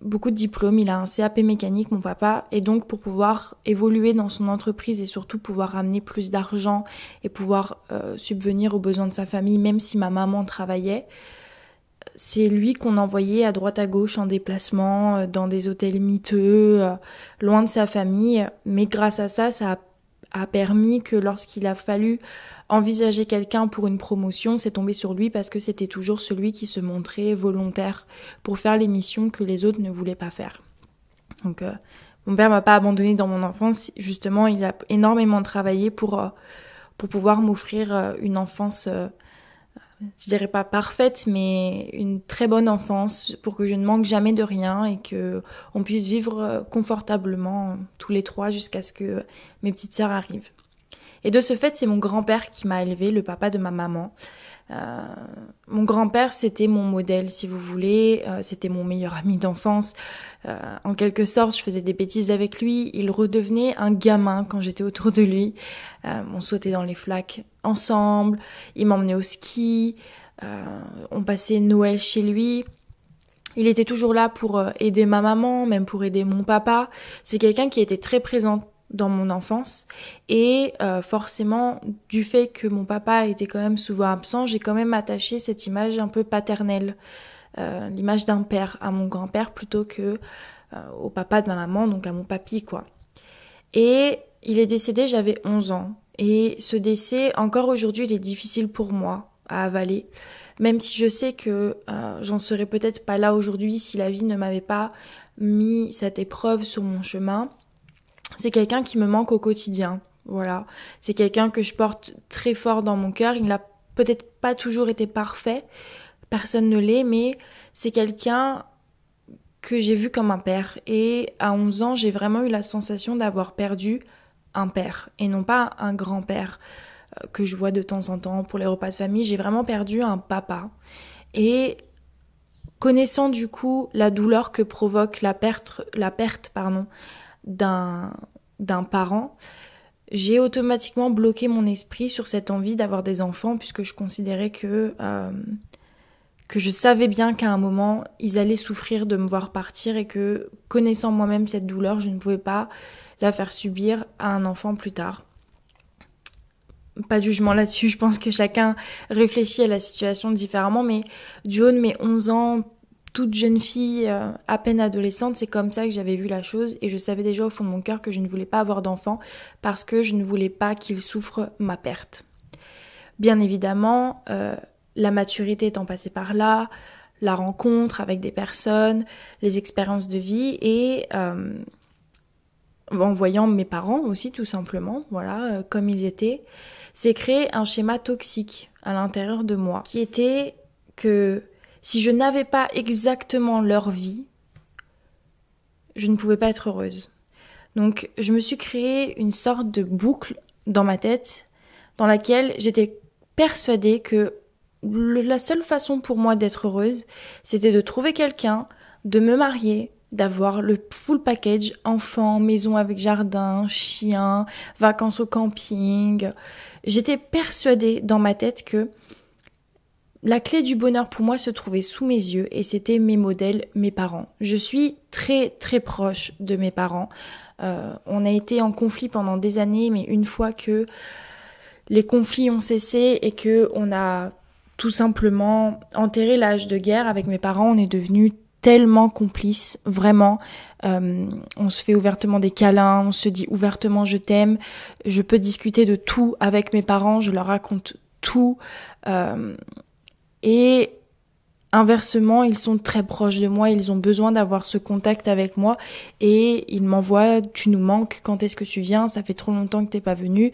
beaucoup de diplômes. Il a un CAP mécanique, mon papa. Et donc, pour pouvoir évoluer dans son entreprise et surtout pouvoir ramener plus d'argent et pouvoir subvenir aux besoins de sa famille, même si ma maman travaillait, c'est lui qu'on envoyait à droite à gauche en déplacement, dans des hôtels miteux, loin de sa famille. Mais grâce à ça, ça a permis que lorsqu'il a fallu envisager quelqu'un pour une promotion, c'est tombé sur lui parce que c'était toujours celui qui se montrait volontaire pour faire les missions que les autres ne voulaient pas faire. Donc mon père m'a pas abandonnée dans mon enfance, justement il a énormément travaillé pour pouvoir m'offrir une enfance, je dirais pas parfaite, mais une très bonne enfance pour que je ne manque jamais de rien et que on puisse vivre confortablement tous les 3 jusqu'à ce que mes petites sœurs arrivent. Et de ce fait, c'est mon grand-père qui m'a élevée, le papa de ma maman. Mon grand-père, c'était mon modèle, si vous voulez. C'était mon meilleur ami d'enfance. En quelque sorte, je faisais des bêtises avec lui. Il redevenait un gamin quand j'étais autour de lui. On sautait dans les flaques ensemble. Il m'emmenait au ski. On passait Noël chez lui. Il était toujours là pour aider ma maman, même pour aider mon papa. C'est quelqu'un qui était très présent dans mon enfance et forcément du fait que mon papa était quand même souvent absent, j'ai quand même attaché cette image un peu paternelle, l'image d'un père à mon grand-père plutôt que au papa de ma maman, donc à mon papy quoi. Et il est décédé, j'avais 11 ans Et ce décès, encore aujourd'hui, il est difficile pour moi à avaler. Même si je sais que j'en serais peut-être pas là aujourd'hui si la vie ne m'avait pas mis cette épreuve sur mon chemin. C'est quelqu'un qui me manque au quotidien. Voilà. C'est quelqu'un que je porte très fort dans mon cœur. Il n'a peut-être pas toujours été parfait. Personne ne l'est, mais c'est quelqu'un que j'ai vu comme un père. Et à 11 ans, j'ai vraiment eu la sensation d'avoir perdu un père et non pas un grand-père que je vois de temps en temps pour les repas de famille. J'ai vraiment perdu un papa. Et connaissant du coup la douleur que provoque la perte d'un parent, j'ai automatiquement bloqué mon esprit sur cette envie d'avoir des enfants puisque je considérais que je savais bien qu'à un moment, ils allaient souffrir de me voir partir et que, connaissant moi-même cette douleur, je ne pouvais pas la faire subir à un enfant plus tard. Pas de jugement là-dessus, je pense que chacun réfléchit à la situation différemment, mais du haut de mes 11 ans, toute jeune fille, à peine adolescente, c'est comme ça que j'avais vu la chose et je savais déjà au fond de mon cœur que je ne voulais pas avoir d'enfant parce que je ne voulais pas qu'il souffre ma perte. Bien évidemment, la maturité étant passée par là, la rencontre avec des personnes, les expériences de vie et en voyant mes parents aussi tout simplement, voilà, comme ils étaient, c'est créé un schéma toxique à l'intérieur de moi qui était que si je n'avais pas exactement leur vie, je ne pouvais pas être heureuse. Donc je me suis créé une sorte de boucle dans ma tête dans laquelle j'étais persuadée que la seule façon pour moi d'être heureuse, c'était de trouver quelqu'un, de me marier, d'avoir le full package, enfant, maison avec jardin, chien, vacances au camping. J'étais persuadée dans ma tête que la clé du bonheur pour moi se trouvait sous mes yeux et c'était mes modèles, mes parents. Je suis très très proche de mes parents. On a été en conflit pendant des années, mais une fois que les conflits ont cessé et que on a tout simplement enterré l'âge de guerre avec mes parents, on est devenus tellement complices, vraiment. On se fait ouvertement des câlins, on se dit ouvertement je t'aime. Je peux discuter de tout avec mes parents, je leur raconte tout. Et inversement, ils sont très proches de moi, ils ont besoin d'avoir ce contact avec moi et ils m'envoient « tu nous manques, quand est-ce que tu viens ? Ça fait trop longtemps que t'es pas venu.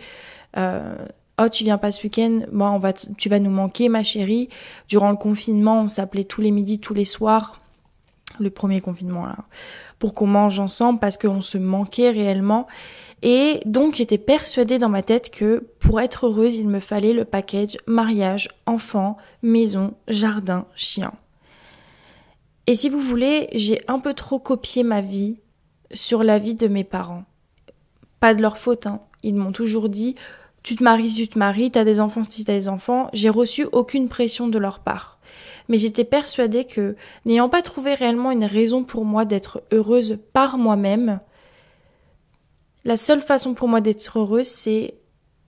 Oh, tu viens pas ce week-end ? Bon, tu vas nous manquer, ma chérie. » Durant le confinement, on s'appelait tous les midis, tous les soirs. Le premier confinement, là. Pour qu'on mange ensemble parce qu'on se manquait réellement. Et donc, j'étais persuadée dans ma tête que pour être heureuse, il me fallait le package mariage, enfant, maison, jardin, chien. Et si vous voulez, j'ai un peu trop copié ma vie sur la vie de mes parents. Pas de leur faute, hein. Ils m'ont toujours dit « tu te maries si tu te maries, t'as des enfants si t'as des enfants ». J'ai reçu aucune pression de leur part. Mais j'étais persuadée que, n'ayant pas trouvé réellement une raison pour moi d'être heureuse par moi-même, la seule façon pour moi d'être heureuse, c'est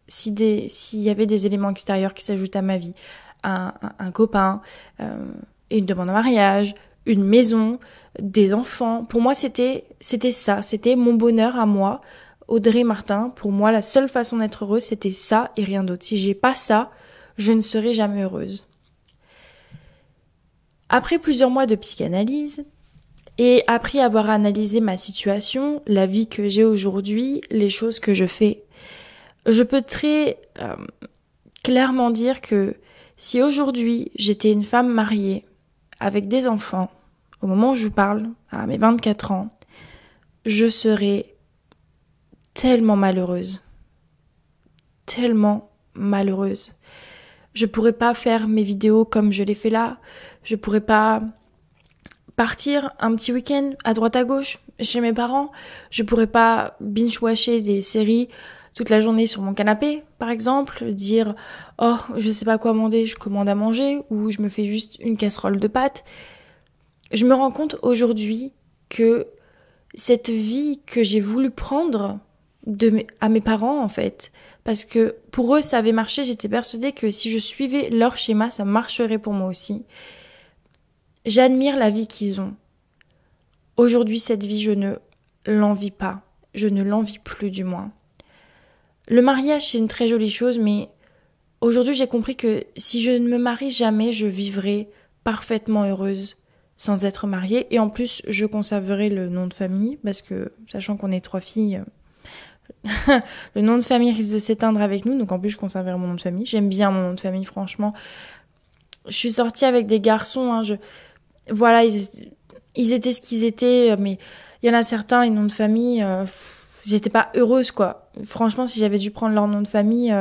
s'il y avait des éléments extérieurs qui s'ajoutent à ma vie. Un copain, une demande en mariage, une maison, des enfants. Pour moi, c'était ça. C'était mon bonheur à moi, Audrey Martin. Pour moi, la seule façon d'être heureuse, c'était ça et rien d'autre. Si j'ai pas ça, je ne serai jamais heureuse. Après plusieurs mois de psychanalyse, et après avoir analysé ma situation, la vie que j'ai aujourd'hui, les choses que je fais, je peux très clairement dire que si aujourd'hui j'étais une femme mariée avec des enfants, au moment où je vous parle, à mes 24 ans, je serais tellement malheureuse. Tellement malheureuse. Je pourrais pas faire mes vidéos comme je l'ai fait là. Je pourrais pas partir un petit week-end à droite à gauche chez mes parents. Je pourrais pas binge-watcher des séries toute la journée sur mon canapé, par exemple, dire « Oh, je sais pas quoi commander, je commande à manger » ou « Je me fais juste une casserole de pâtes ». Je me rends compte aujourd'hui que cette vie que j'ai voulu prendre à mes parents, en fait, parce que pour eux, ça avait marché, j'étais persuadée que si je suivais leur schéma, ça marcherait pour moi aussi. J'admire la vie qu'ils ont. Aujourd'hui, cette vie, je ne l'envie pas. Je ne l'envie plus, du moins. Le mariage, c'est une très jolie chose, mais aujourd'hui, j'ai compris que si je ne me marie jamais, je vivrai parfaitement heureuse sans être mariée. Et en plus, je conserverai le nom de famille, parce que, sachant qu'on est 3 filles, le nom de famille risque de s'éteindre avec nous. Donc en plus, je conserverai mon nom de famille. J'aime bien mon nom de famille, franchement. Je suis sortie avec des garçons, hein, voilà, ils étaient ce qu'ils étaient, mais il y en a certains, les noms de famille, j'étais pas heureuse, quoi. Franchement, si j'avais dû prendre leur nom de famille,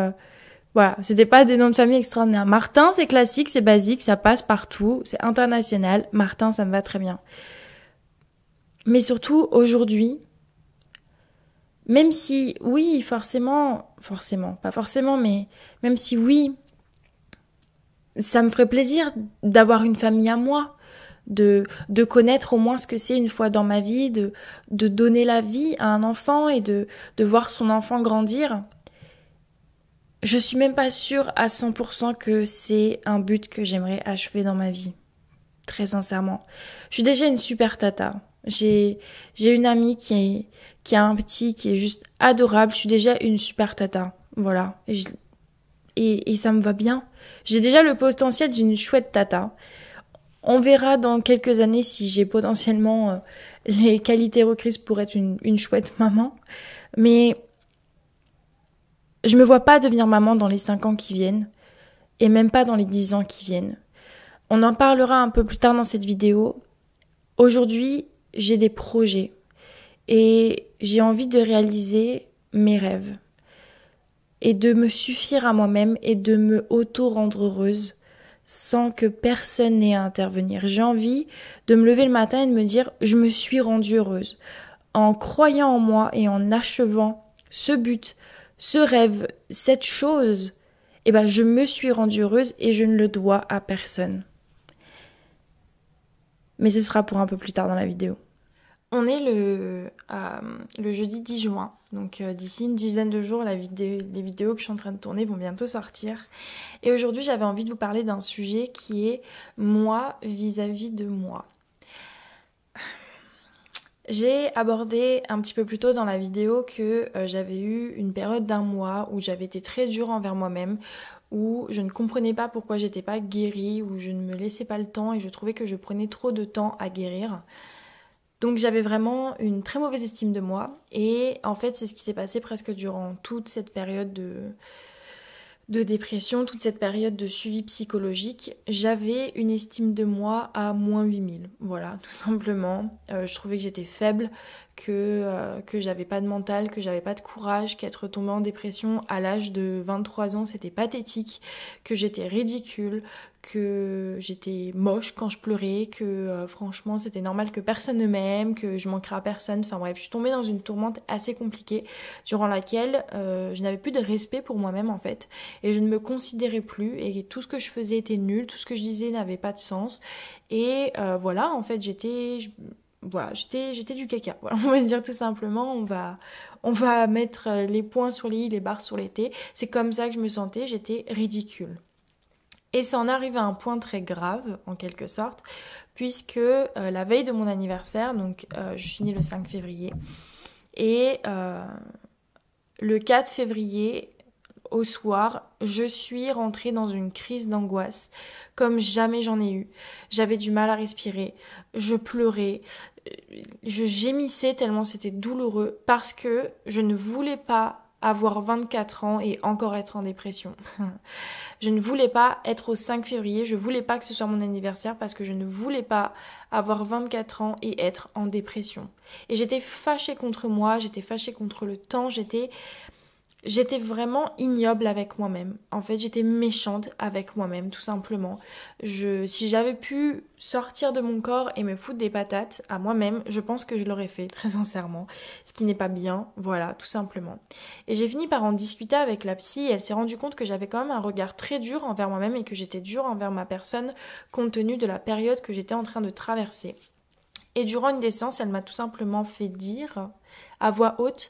voilà, c'était pas des noms de famille extraordinaires. Martin, c'est classique, c'est basique, ça passe partout, c'est international. Martin, ça me va très bien. Mais surtout, aujourd'hui, même si, oui, forcément, pas forcément, mais même si oui, ça me ferait plaisir d'avoir une famille à moi, de connaître au moins ce que c'est une fois dans ma vie, de donner la vie à un enfant et de voir son enfant grandir. Je suis même pas sûre à 100% que c'est un but que j'aimerais achever dans ma vie. Très sincèrement. Je suis déjà une super tata. J'ai une amie qui a un petit qui est juste adorable. Je suis déjà une super tata. Voilà. Et ça me va bien. J'ai déjà le potentiel d'une chouette tata. On verra dans quelques années si j'ai potentiellement les qualités requises pour être une chouette maman. Mais je me vois pas devenir maman dans les 5 ans qui viennent. Et même pas dans les 10 ans qui viennent. On en parlera un peu plus tard dans cette vidéo. Aujourd'hui, j'ai des projets. Et j'ai envie de réaliser mes rêves. Et de me suffire à moi-même et de me auto-rendre heureuse sans que personne n'ait à intervenir. J'ai envie de me lever le matin et de me dire « je me suis rendue heureuse ». En croyant en moi et en achevant ce but, ce rêve, cette chose, eh ben je me suis rendue heureuse et je ne le dois à personne. Mais ce sera pour un peu plus tard dans la vidéo. On est le jeudi 10 juin, donc d'ici une dizaine de jours, les vidéos que je suis en train de tourner vont bientôt sortir. Et aujourd'hui, j'avais envie de vous parler d'un sujet qui est moi vis-à-vis de moi. J'ai abordé un petit peu plus tôt dans la vidéo que j'avais eu une période d'1 mois où j'avais été très dure envers moi-même, où je ne comprenais pas pourquoi j'étais pas guérie, où je ne me laissais pas le temps et je trouvais que je prenais trop de temps à guérir. Donc j'avais vraiment une très mauvaise estime de moi et en fait c'est ce qui s'est passé presque durant toute cette période de dépression, toute cette période de suivi psychologique. J'avais une estime de moi à moins 8000, voilà, tout simplement. Je trouvais que j'étais faible, que j'avais pas de mental, que j'avais pas de courage, qu'être tombée en dépression à l'âge de 23 ans c'était pathétique, que j'étais ridicule, que j'étais moche quand je pleurais, que franchement c'était normal que personne ne m'aime, que je manquerais à personne. Enfin bref, je suis tombée dans une tourmente assez compliquée durant laquelle je n'avais plus de respect pour moi-même en fait. Et je ne me considérais plus et tout ce que je faisais était nul, tout ce que je disais n'avait pas de sens. Et voilà, en fait j'étais du caca. Voilà, on va dire tout simplement, on va mettre les points sur les i, les barres sur les t. C'est comme ça que je me sentais, j'étais ridicule. Et ça en arrive à un point très grave, en quelque sorte, puisque la veille de mon anniversaire, donc je suis née le 5 février, et le 4 février, au soir, je suis rentrée dans une crise d'angoisse, comme jamais j'en ai eu. J'avais du mal à respirer, je pleurais, je gémissais tellement c'était douloureux, parce que je ne voulais pas avoir 24 ans et encore être en dépression. Je ne voulais pas être au 5 février, je voulais pas que ce soit mon anniversaire parce que je ne voulais pas avoir 24 ans et être en dépression. Et j'étais fâchée contre moi, j'étais fâchée contre le temps, j'étais vraiment ignoble avec moi-même. En fait, j'étais méchante avec moi-même, tout simplement. Si j'avais pu sortir de mon corps et me foutre des patates à moi-même, je pense que je l'aurais fait, très sincèrement. Ce qui n'est pas bien, voilà, tout simplement. Et j'ai fini par en discuter avec la psy et elle s'est rendue compte que j'avais quand même un regard très dur envers moi-même et que j'étais dure envers ma personne compte tenu de la période que j'étais en train de traverser. Et durant une des séances, elle m'a tout simplement fait dire à voix haute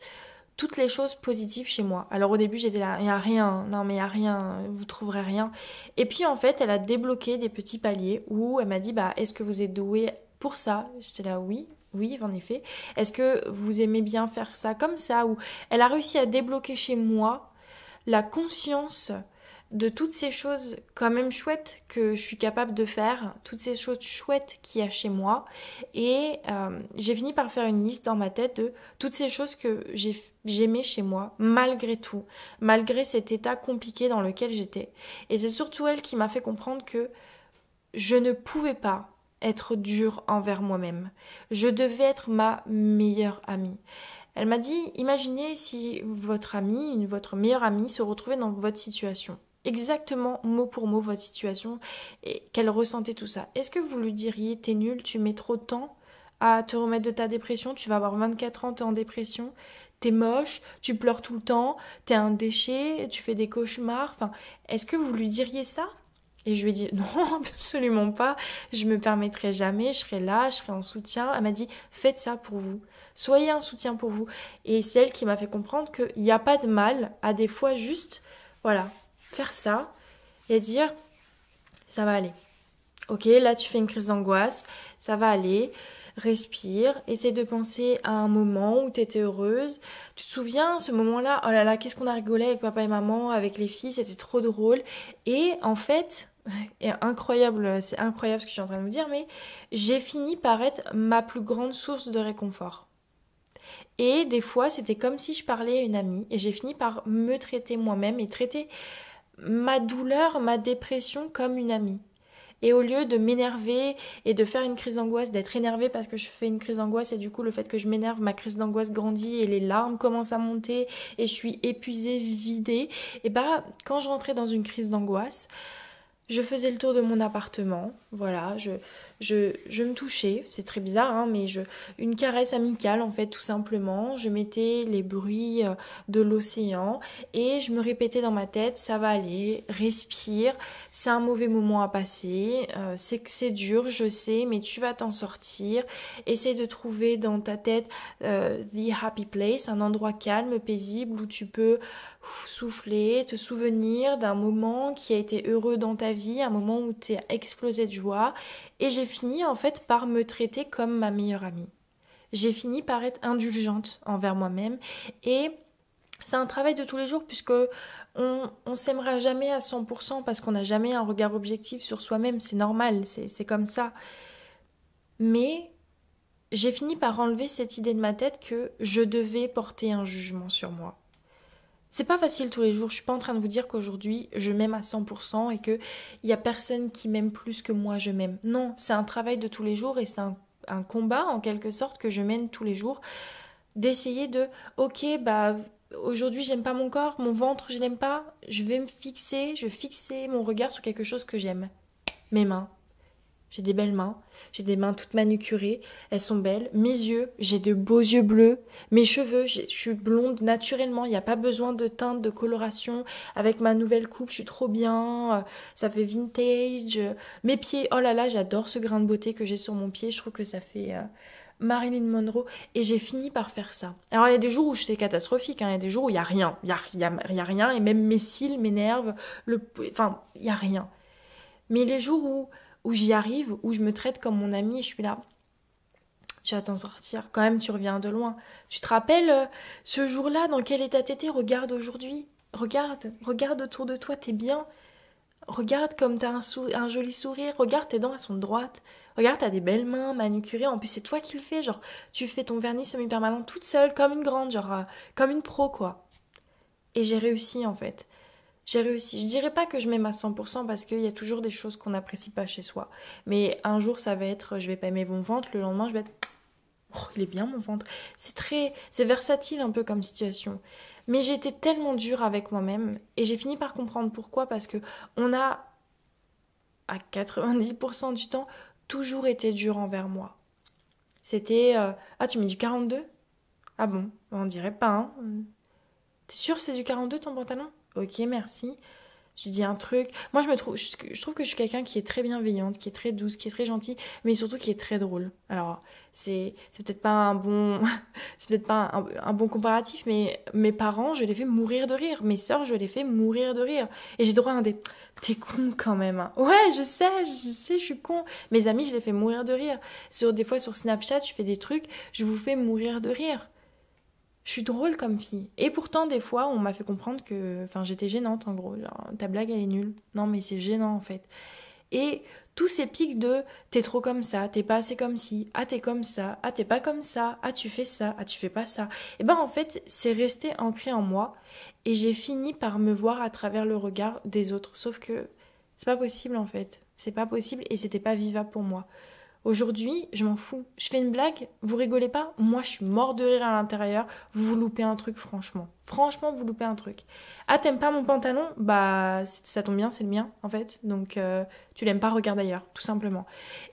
toutes les choses positives chez moi. Alors au début j'étais là, il n'y a rien, non mais il n'y a rien, vous trouverez rien. Et puis en fait elle a débloqué des petits paliers où elle m'a dit est-ce que vous êtes doué pour ça. J'étais là, oui, oui, en effet. Est-ce que vous aimez bien faire ça comme ça? Ou elle a réussi à débloquer chez moi la conscience de toutes ces choses quand même chouettes que je suis capable de faire, toutes ces choses chouettes qu'il y a chez moi. Et j'ai fini par faire une liste dans ma tête de toutes ces choses que j'aimais chez moi, malgré tout, malgré cet état compliqué dans lequel j'étais. Et c'est surtout elle qui m'a fait comprendre que je ne pouvais pas être dure envers moi-même. Je devais être ma meilleure amie. Elle m'a dit, imaginez si votre amie, votre meilleure amie se retrouvait dans votre situation. Exactement mot pour mot votre situation et qu'elle ressentait tout ça. Est-ce que vous lui diriez, t'es nulle, tu mets trop de temps à te remettre de ta dépression, tu vas avoir 24 ans, t'es en dépression, t'es moche, tu pleures tout le temps, t'es un déchet, tu fais des cauchemars, enfin, est-ce que vous lui diriez ça? Et je lui ai dit non, absolument pas, je me permettrai jamais, je serai là, je serai en soutien. Elle m'a dit faites ça pour vous, soyez un soutien pour vous. Et c'est elle qui m'a fait comprendre qu'il n'y a pas de mal à des fois juste, voilà, faire ça et dire ça va aller. Ok, là tu fais une crise d'angoisse, ça va aller, respire, essaie de penser à un moment où tu étais heureuse. Tu te souviens, ce moment-là, oh là là, qu'est-ce qu'on a rigolé avec papa et maman, avec les filles, c'était trop drôle. Et en fait, c'est incroyable ce que je suis en train de vous dire, mais j'ai fini par être ma plus grande source de réconfort. Et des fois, c'était comme si je parlais à une amie, et j'ai fini par me traiter moi-même et traiter ma douleur, ma dépression comme une amie. Et au lieu de m'énerver et de faire une crise d'angoisse, d'être énervée parce que je fais une crise d'angoisse et du coup le fait que je m'énerve, ma crise d'angoisse grandit et les larmes commencent à monter et je suis épuisée, vidée, et bah quand je rentrais dans une crise d'angoisse, je faisais le tour de mon appartement, voilà, je me touchais, c'est très bizarre, hein, mais une caresse amicale en fait tout simplement, je mettais les bruits de l'océan et je me répétais dans ma tête, ça va aller, respire, c'est un mauvais moment à passer, c'est dur, je sais, mais tu vas t'en sortir, essaie de trouver dans ta tête the happy place, un endroit calme, paisible où tu peux souffler, te souvenir d'un moment qui a été heureux dans ta vie, un moment où tu es explosé de joie. Et j'ai fini en fait par me traiter comme ma meilleure amie. J'ai fini par être indulgente envers moi-même et c'est un travail de tous les jours puisque on s'aimera jamais à 100% parce qu'on n'a jamais un regard objectif sur soi-même, c'est normal, c'est comme ça. Mais j'ai fini par enlever cette idée de ma tête que je devais porter un jugement sur moi. C'est pas facile tous les jours, je suis pas en train de vous dire qu'aujourd'hui je m'aime à 100% et qu'il y a personne qui m'aime plus que moi je m'aime. Non, c'est un travail de tous les jours et c'est un combat en quelque sorte que je mène tous les jours d'essayer de, ok, bah aujourd'hui j'aime pas mon corps, mon ventre je l'aime pas, je vais fixer mon regard sur quelque chose que j'aime. Mes mains. J'ai des belles mains, j'ai des mains toutes manucurées, elles sont belles. Mes yeux, j'ai de beaux yeux bleus. Mes cheveux, je suis blonde naturellement, il n'y a pas besoin de teinte, de coloration. Avec ma nouvelle coupe, je suis trop bien, ça fait vintage. Mes pieds, oh là là, j'adore ce grain de beauté que j'ai sur mon pied, je trouve que ça fait Marilyn Monroe. Et j'ai fini par faire ça. Alors il y a des jours où c'est catastrophique, hein. Il y a des jours où il n'y a rien, il y a rien, et même mes cils m'énervent, enfin, il n'y a rien. Mais les jours où j'y arrive, où je me traite comme mon amie et je suis là, tu vas t'en sortir. Quand même, tu reviens de loin. Tu te rappelles ce jour-là, dans quel état t'étais? Regarde aujourd'hui. Regarde autour de toi, t'es bien. Regarde comme t'as un joli sourire. Regarde, tes dents, elles sont droites. Regarde, t'as des belles mains manucurées. En plus, c'est toi qui le fais. Genre, tu fais ton vernis semi-permanent toute seule, comme une grande, genre, comme une pro, quoi. Et j'ai réussi, en fait. J'ai réussi. Je dirais pas que je m'aime à 100% parce qu'il y a toujours des choses qu'on n'apprécie pas chez soi. Mais un jour, ça va être, je vais pas aimer mon ventre. Le lendemain, je vais être, oh, il est bien mon ventre. C'est versatile un peu comme situation. Mais j'ai été tellement dure avec moi-même et j'ai fini par comprendre pourquoi. Parce que on a, à 90% du temps, toujours été dur envers moi. C'était, ah, tu mets du 42? Ah bon, on dirait pas, hein. T'es sûre que c'est du 42 ton pantalon? Ok, merci. J'ai dit un truc. Moi, je trouve que je suis quelqu'un qui est très bienveillante, qui est très douce, qui est très gentille, mais surtout qui est très drôle. Alors, c'est peut-être pas un bon, c'est peut-être pas un bon comparatif, mais mes parents, je les fais mourir de rire. Mes sœurs, je les fais mourir de rire. Et j'ai droit à un des, t'es con quand même, hein. Ouais, je suis con. Mes amis, je les fais mourir de rire. Des fois, sur Snapchat, je fais des trucs, je vous fais mourir de rire. Je suis drôle comme fille. Et pourtant, des fois, on m'a fait comprendre que... Enfin, j'étais gênante, en gros. Genre, ta blague, elle est nulle. Non, mais c'est gênant, en fait. Et tous ces pics de t'es trop comme ça, t'es pas assez comme ci, ah t'es comme ça, ah t'es pas comme ça, ah tu fais ça, ah tu fais pas ça. Et ben en fait, c'est resté ancré en moi et j'ai fini par me voir à travers le regard des autres. Sauf que c'est pas possible en fait. C'est pas possible et c'était pas vivable pour moi. Aujourd'hui, je m'en fous. Je fais une blague, vous rigolez pas? Moi, je suis mort de rire à l'intérieur. Vous loupez un truc, franchement. Franchement, vous loupez un truc. Ah, t'aimes pas mon pantalon? Bah, ça tombe bien, c'est le mien, en fait. Donc, tu l'aimes pas, regarde ailleurs, tout simplement.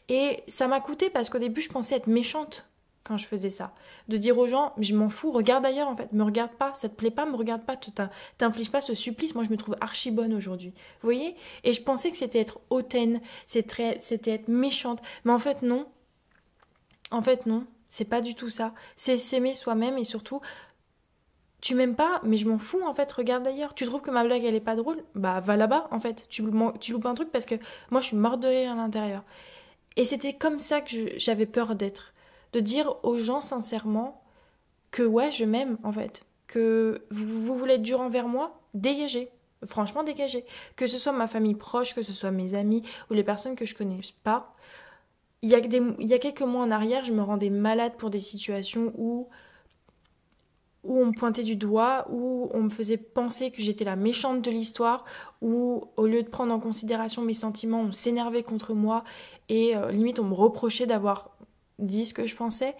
Et ça m'a coûté parce qu'au début, je pensais être méchante quand je faisais ça. De dire aux gens, je m'en fous, regarde ailleurs, en fait. Me regarde pas, ça te plaît pas, me regarde pas, t'infliges pas ce supplice. Moi, je me trouve archi bonne aujourd'hui. Vous voyez? Et je pensais que c'était être hautaine, c'était être méchante. Mais en fait, non. En fait, non. C'est pas du tout ça. C'est s'aimer soi-même et surtout, tu m'aimes pas, mais je m'en fous en fait, regarde ailleurs. Tu trouves que ma blague elle est pas drôle? Bah va là-bas en fait. Tu loupes un truc parce que moi je suis morte de rire à l'intérieur. Et c'était comme ça que j'avais peur d'être. De dire aux gens sincèrement que ouais, je m'aime en fait. Que vous voulez être dur envers moi? Dégagez. Franchement, dégagez. Que ce soit ma famille proche, que ce soit mes amis ou les personnes que je connais pas. Il y a quelques mois en arrière, je me rendais malade pour des situations où on me pointait du doigt, où on me faisait penser que j'étais la méchante de l'histoire, où au lieu de prendre en considération mes sentiments, on s'énervait contre moi et limite on me reprochait d'avoir dit ce que je pensais.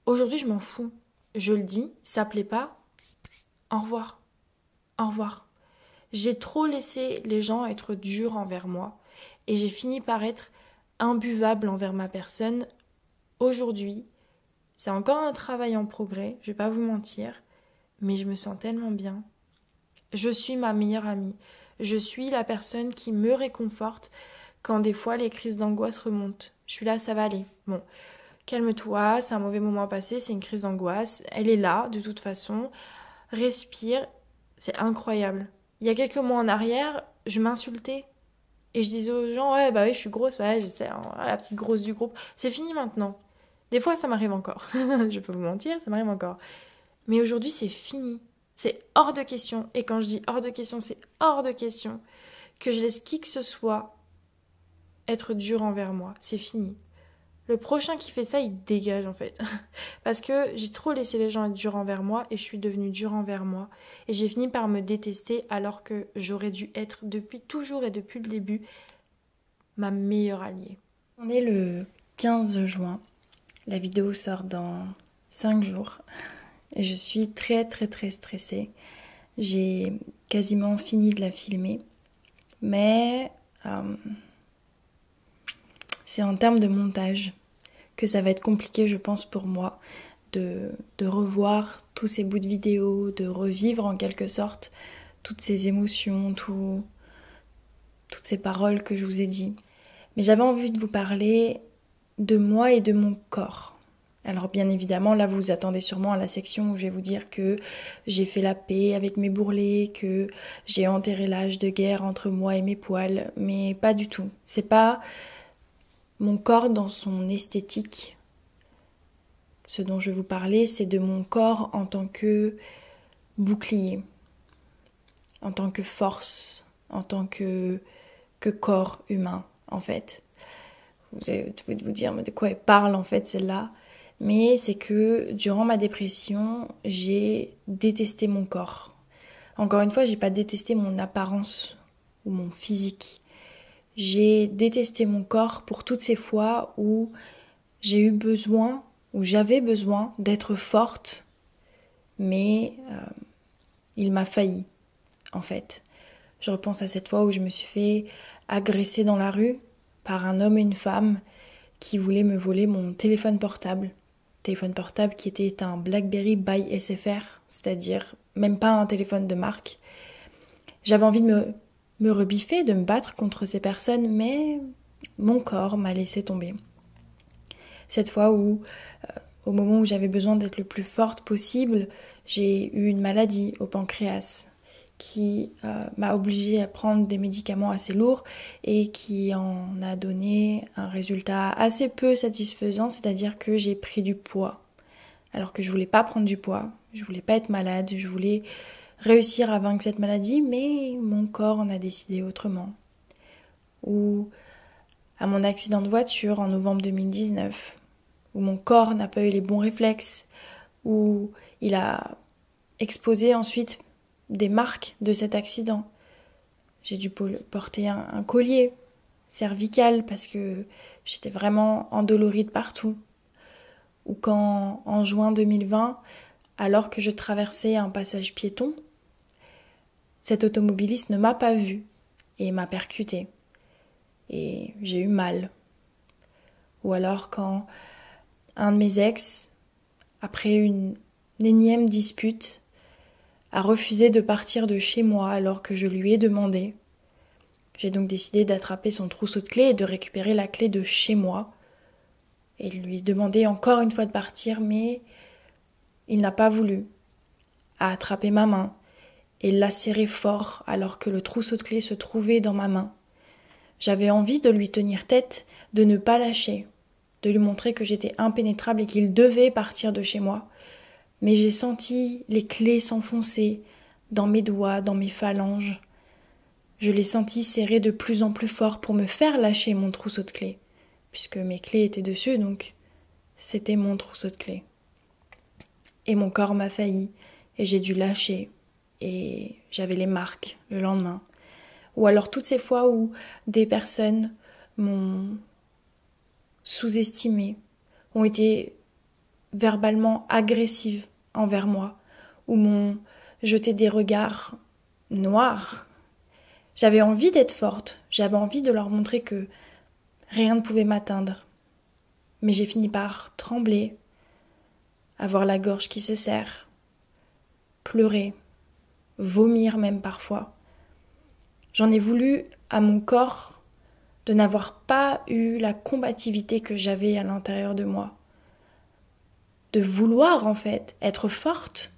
Aujourd'hui, je m'en fous. Je le dis, ça plaît pas. Au revoir. Au revoir. J'ai trop laissé les gens être durs envers moi et j'ai fini par être imbuvable envers ma personne. Aujourd'hui, c'est encore un travail en progrès, je vais pas vous mentir, mais je me sens tellement bien. Je suis ma meilleure amie. Je suis la personne qui me réconforte quand des fois les crises d'angoisse remontent. Je suis là, ça va aller. Bon, calme-toi, c'est un mauvais moment passé, c'est une crise d'angoisse. Elle est là, de toute façon. Respire, c'est incroyable. Il y a quelques mois en arrière, je m'insultais. Et je disais aux gens, ouais, bah oui, je suis grosse, ouais, je sais, hein, la petite grosse du groupe. C'est fini maintenant. Des fois, ça m'arrive encore. Je peux vous mentir, ça m'arrive encore. Mais aujourd'hui, c'est fini. C'est hors de question. Et quand je dis hors de question, c'est hors de question que je laisse qui que ce soit être dur envers moi. C'est fini. Le prochain qui fait ça, il dégage en fait. Parce que j'ai trop laissé les gens être durs envers moi et je suis devenue dure envers moi. Et j'ai fini par me détester alors que j'aurais dû être depuis toujours et depuis le début ma meilleure alliée. On est le 15 juin. La vidéo sort dans 5 jours. Et je suis très très très stressée. J'ai quasiment fini de la filmer. Mais c'est en termes de montage que ça va être compliqué, je pense, pour moi de revoir tous ces bouts de vidéo, de revivre en quelque sorte toutes ces émotions, toutes ces paroles que je vous ai dit. Mais j'avais envie de vous parler de moi et de mon corps. Alors bien évidemment, là vous vous attendez sûrement à la section où je vais vous dire que j'ai fait la paix avec mes bourrelets, que j'ai enterré l'âge de guerre entre moi et mes poils, mais pas du tout. C'est pas mon corps dans son esthétique. Ce dont je vais vous parler, c'est de mon corps en tant que bouclier, en tant que force, en tant que corps humain en fait. Vous pouvez vous dire mais de quoi elle parle en fait celle-là. Mais c'est que durant ma dépression, j'ai détesté mon corps. Encore une fois, j'ai pas détesté mon apparence ou mon physique. J'ai détesté mon corps pour toutes ces fois où j'ai eu besoin, où j'avais besoin d'être forte, mais il m'a failli, en fait. Je repense à cette fois où je me suis fait agresser dans la rue par un homme et une femme qui voulaient me voler mon téléphone portable. Téléphone portable qui était un BlackBerry by SFR, c'est-à-dire même pas un téléphone de marque. J'avais envie de me rebiffer, de me battre contre ces personnes, mais mon corps m'a laissé tomber. Cette fois où, au moment où j'avais besoin d'être le plus forte possible, j'ai eu une maladie au pancréas qui m'a obligée à prendre des médicaments assez lourds et qui en a donné un résultat assez peu satisfaisant, c'est-à-dire que j'ai pris du poids. Alors que je voulais pas prendre du poids, je voulais pas être malade, je voulais réussir à vaincre cette maladie, mais mon corps en a décidé autrement. Ou à mon accident de voiture en novembre 2019, où mon corps n'a pas eu les bons réflexes, où il a exposé ensuite des marques de cet accident. J'ai dû porter un collier cervical parce que j'étais vraiment endolorie de partout. Ou quand, en juin 2020, alors que je traversais un passage piéton, cet automobiliste ne m'a pas vue et m'a percuté. Et j'ai eu mal. Ou alors quand un de mes ex, après une énième dispute, a refusé de partir de chez moi alors que je lui ai demandé. J'ai donc décidé d'attraper son trousseau de clés et de récupérer la clé de chez moi et lui demander encore une fois de partir, mais il n'a pas voulu. A attrapé ma main et l'a serré fort alors que le trousseau de clés se trouvait dans ma main. J'avais envie de lui tenir tête, de ne pas lâcher, de lui montrer que j'étais impénétrable et qu'il devait partir de chez moi. Mais j'ai senti les clés s'enfoncer dans mes doigts, dans mes phalanges. Je les sentis serrer de plus en plus fort pour me faire lâcher mon trousseau de clés, puisque mes clés étaient dessus, donc c'était mon trousseau de clés. Et mon corps m'a failli, et j'ai dû lâcher, et j'avais les marques le lendemain. Ou alors toutes ces fois où des personnes m'ont sous-estimé, ont été verbalement agressives envers moi, ou m'ont jeté des regards noirs. J'avais envie d'être forte, j'avais envie de leur montrer que rien ne pouvait m'atteindre. Mais j'ai fini par trembler, avoir la gorge qui se serre, pleurer, vomir même parfois. J'en ai voulu à mon corps de n'avoir pas eu la combativité que j'avais à l'intérieur de moi. De vouloir en fait être forte.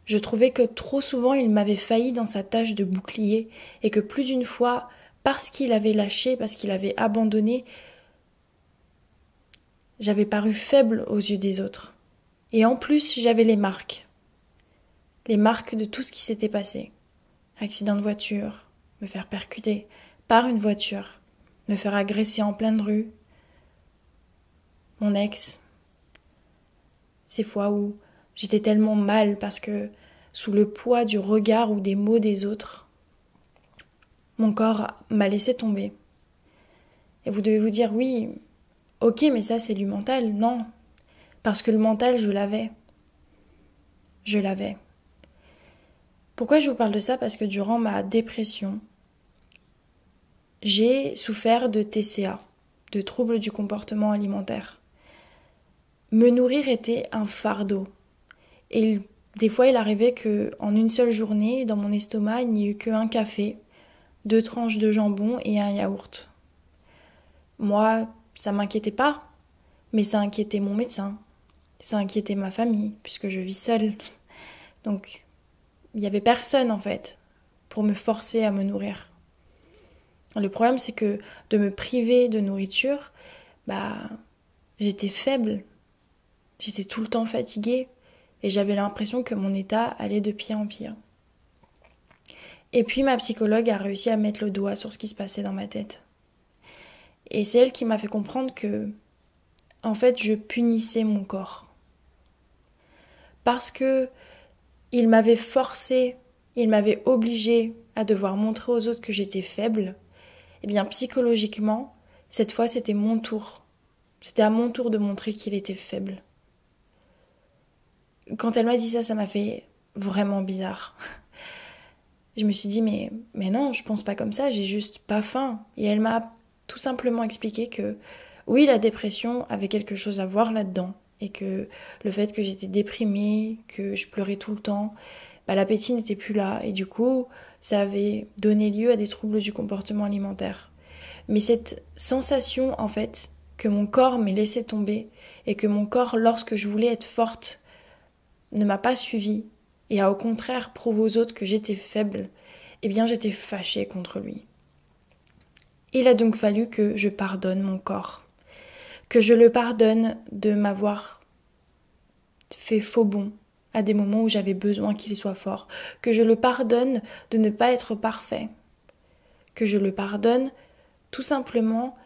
Je trouvais que trop souvent il m'avait failli dans sa tâche de bouclier et que plus d'une fois, parce qu'il avait lâché, parce qu'il avait abandonné, j'avais paru faible aux yeux des autres. Et en plus, j'avais les marques de tout ce qui s'était passé. Accident de voiture, me faire percuter par une voiture, me faire agresser en pleine rue, mon ex. Ces fois où j'étais tellement mal parce que, sous le poids du regard ou des mots des autres, mon corps m'a laissé tomber. Et vous devez vous dire, oui, ok, mais ça c'est du mental. Non, parce que le mental, je l'avais. Je l'avais. Pourquoi je vous parle de ça? Parce que durant ma dépression, j'ai souffert de TCA, de troubles du comportement alimentaire. Me nourrir était un fardeau. Et des fois, il arrivait qu'en une seule journée, dans mon estomac, il n'y eut qu'un café, 2 tranches de jambon et un yaourt. Moi, ça m'inquiétait pas, mais ça inquiétait mon médecin. Ça inquiétait ma famille, puisque je vis seule. Donc, il n'y avait personne, en fait, pour me forcer à me nourrir. Le problème, c'est que de me priver de nourriture, j'étais faible. J'étais tout le temps fatiguée et j'avais l'impression que mon état allait de pire en pire. Et puis ma psychologue a réussi à mettre le doigt sur ce qui se passait dans ma tête. Et c'est elle qui m'a fait comprendre que, en fait, je punissais mon corps. Parce que il m'avait forcé, il m'avait obligée à devoir montrer aux autres que j'étais faible. Eh bien, psychologiquement, cette fois, c'était mon tour. C'était à mon tour de montrer qu'il était faible. Quand elle m'a dit ça, ça m'a fait vraiment bizarre. Je me suis dit, mais non, je pense pas comme ça, j'ai juste pas faim. Et elle m'a tout simplement expliqué que, oui, la dépression avait quelque chose à voir là-dedans. Et que le fait que j'étais déprimée, que je pleurais tout le temps, l'appétit n'était plus là et du coup ça avait donné lieu à des troubles du comportement alimentaire. Mais cette sensation en fait que mon corps m'ait laissé tomber et que mon corps, lorsque je voulais être forte, ne m'a pas suivie et a au contraire prouvé aux autres que j'étais faible, eh bien j'étais fâchée contre lui. Il a donc fallu que je pardonne mon corps, que je le pardonne de m'avoir fait faux bond à des moments où j'avais besoin qu'il soit fort, que je le pardonne de ne pas être parfait, que je le pardonne tout simplement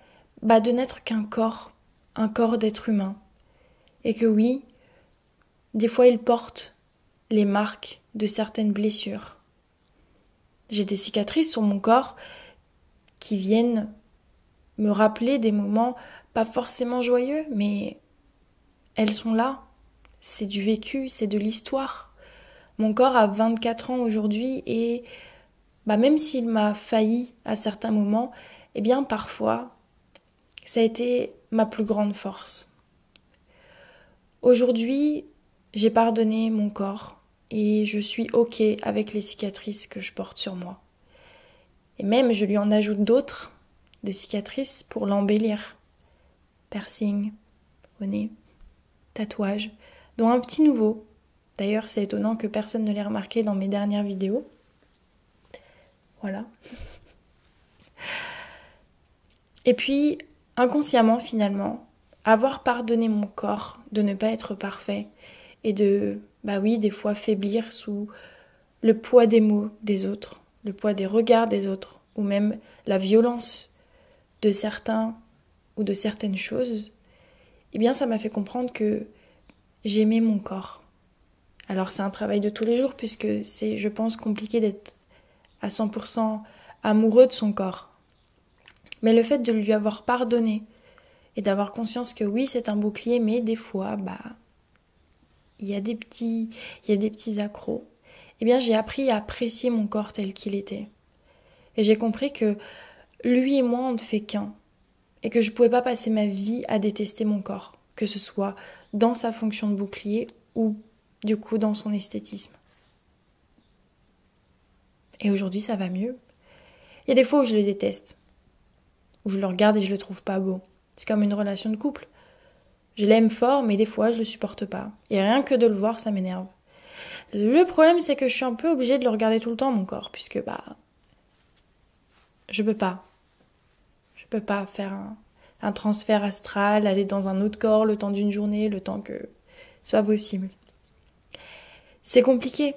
de n'être qu'un corps, un corps d'être humain, et que oui, des fois il porte les marques de certaines blessures. J'ai des cicatrices sur mon corps qui viennent me rappeler des moments pas forcément joyeux, mais elles sont là. C'est du vécu, c'est de l'histoire. Mon corps a 24 ans aujourd'hui et même s'il m'a failli à certains moments, eh bien parfois, ça a été ma plus grande force. Aujourd'hui, j'ai pardonné mon corps et je suis OK avec les cicatrices que je porte sur moi. Et même, je lui en ajoute d'autres, de cicatrices pour l'embellir. Piercing au nez, tatouage, dont un petit nouveau. D'ailleurs, c'est étonnant que personne ne l'ait remarqué dans mes dernières vidéos. Voilà. Et puis, inconsciemment, finalement, avoir pardonné mon corps de ne pas être parfait et de, des fois faiblir sous le poids des mots des autres, le poids des regards des autres, ou même la violence de certains ou de certaines choses, eh bien ça m'a fait comprendre que j'aimais mon corps. Alors c'est un travail de tous les jours puisque c'est, je pense, compliqué d'être à 100% amoureux de son corps. Mais le fait de lui avoir pardonné et d'avoir conscience que oui, c'est un bouclier, mais des fois, il y a des petits accros, eh bien j'ai appris à apprécier mon corps tel qu'il était. Et j'ai compris que lui et moi, on ne fait qu'un. Et que je ne pouvais pas passer ma vie à détester mon corps, que ce soit dans sa fonction de bouclier ou du coup dans son esthétisme. Et aujourd'hui, ça va mieux. Il y a des fois où je le déteste, où je le regarde et je le trouve pas beau. C'est comme une relation de couple. Je l'aime fort, mais des fois, je le supporte pas. Et rien que de le voir, ça m'énerve. Le problème, c'est que je suis un peu obligée de le regarder tout le temps, mon corps, puisque je peux pas. Je peux pas faire un transfert astral, aller dans un autre corps le temps d'une journée, le temps que... C'est pas possible. C'est compliqué.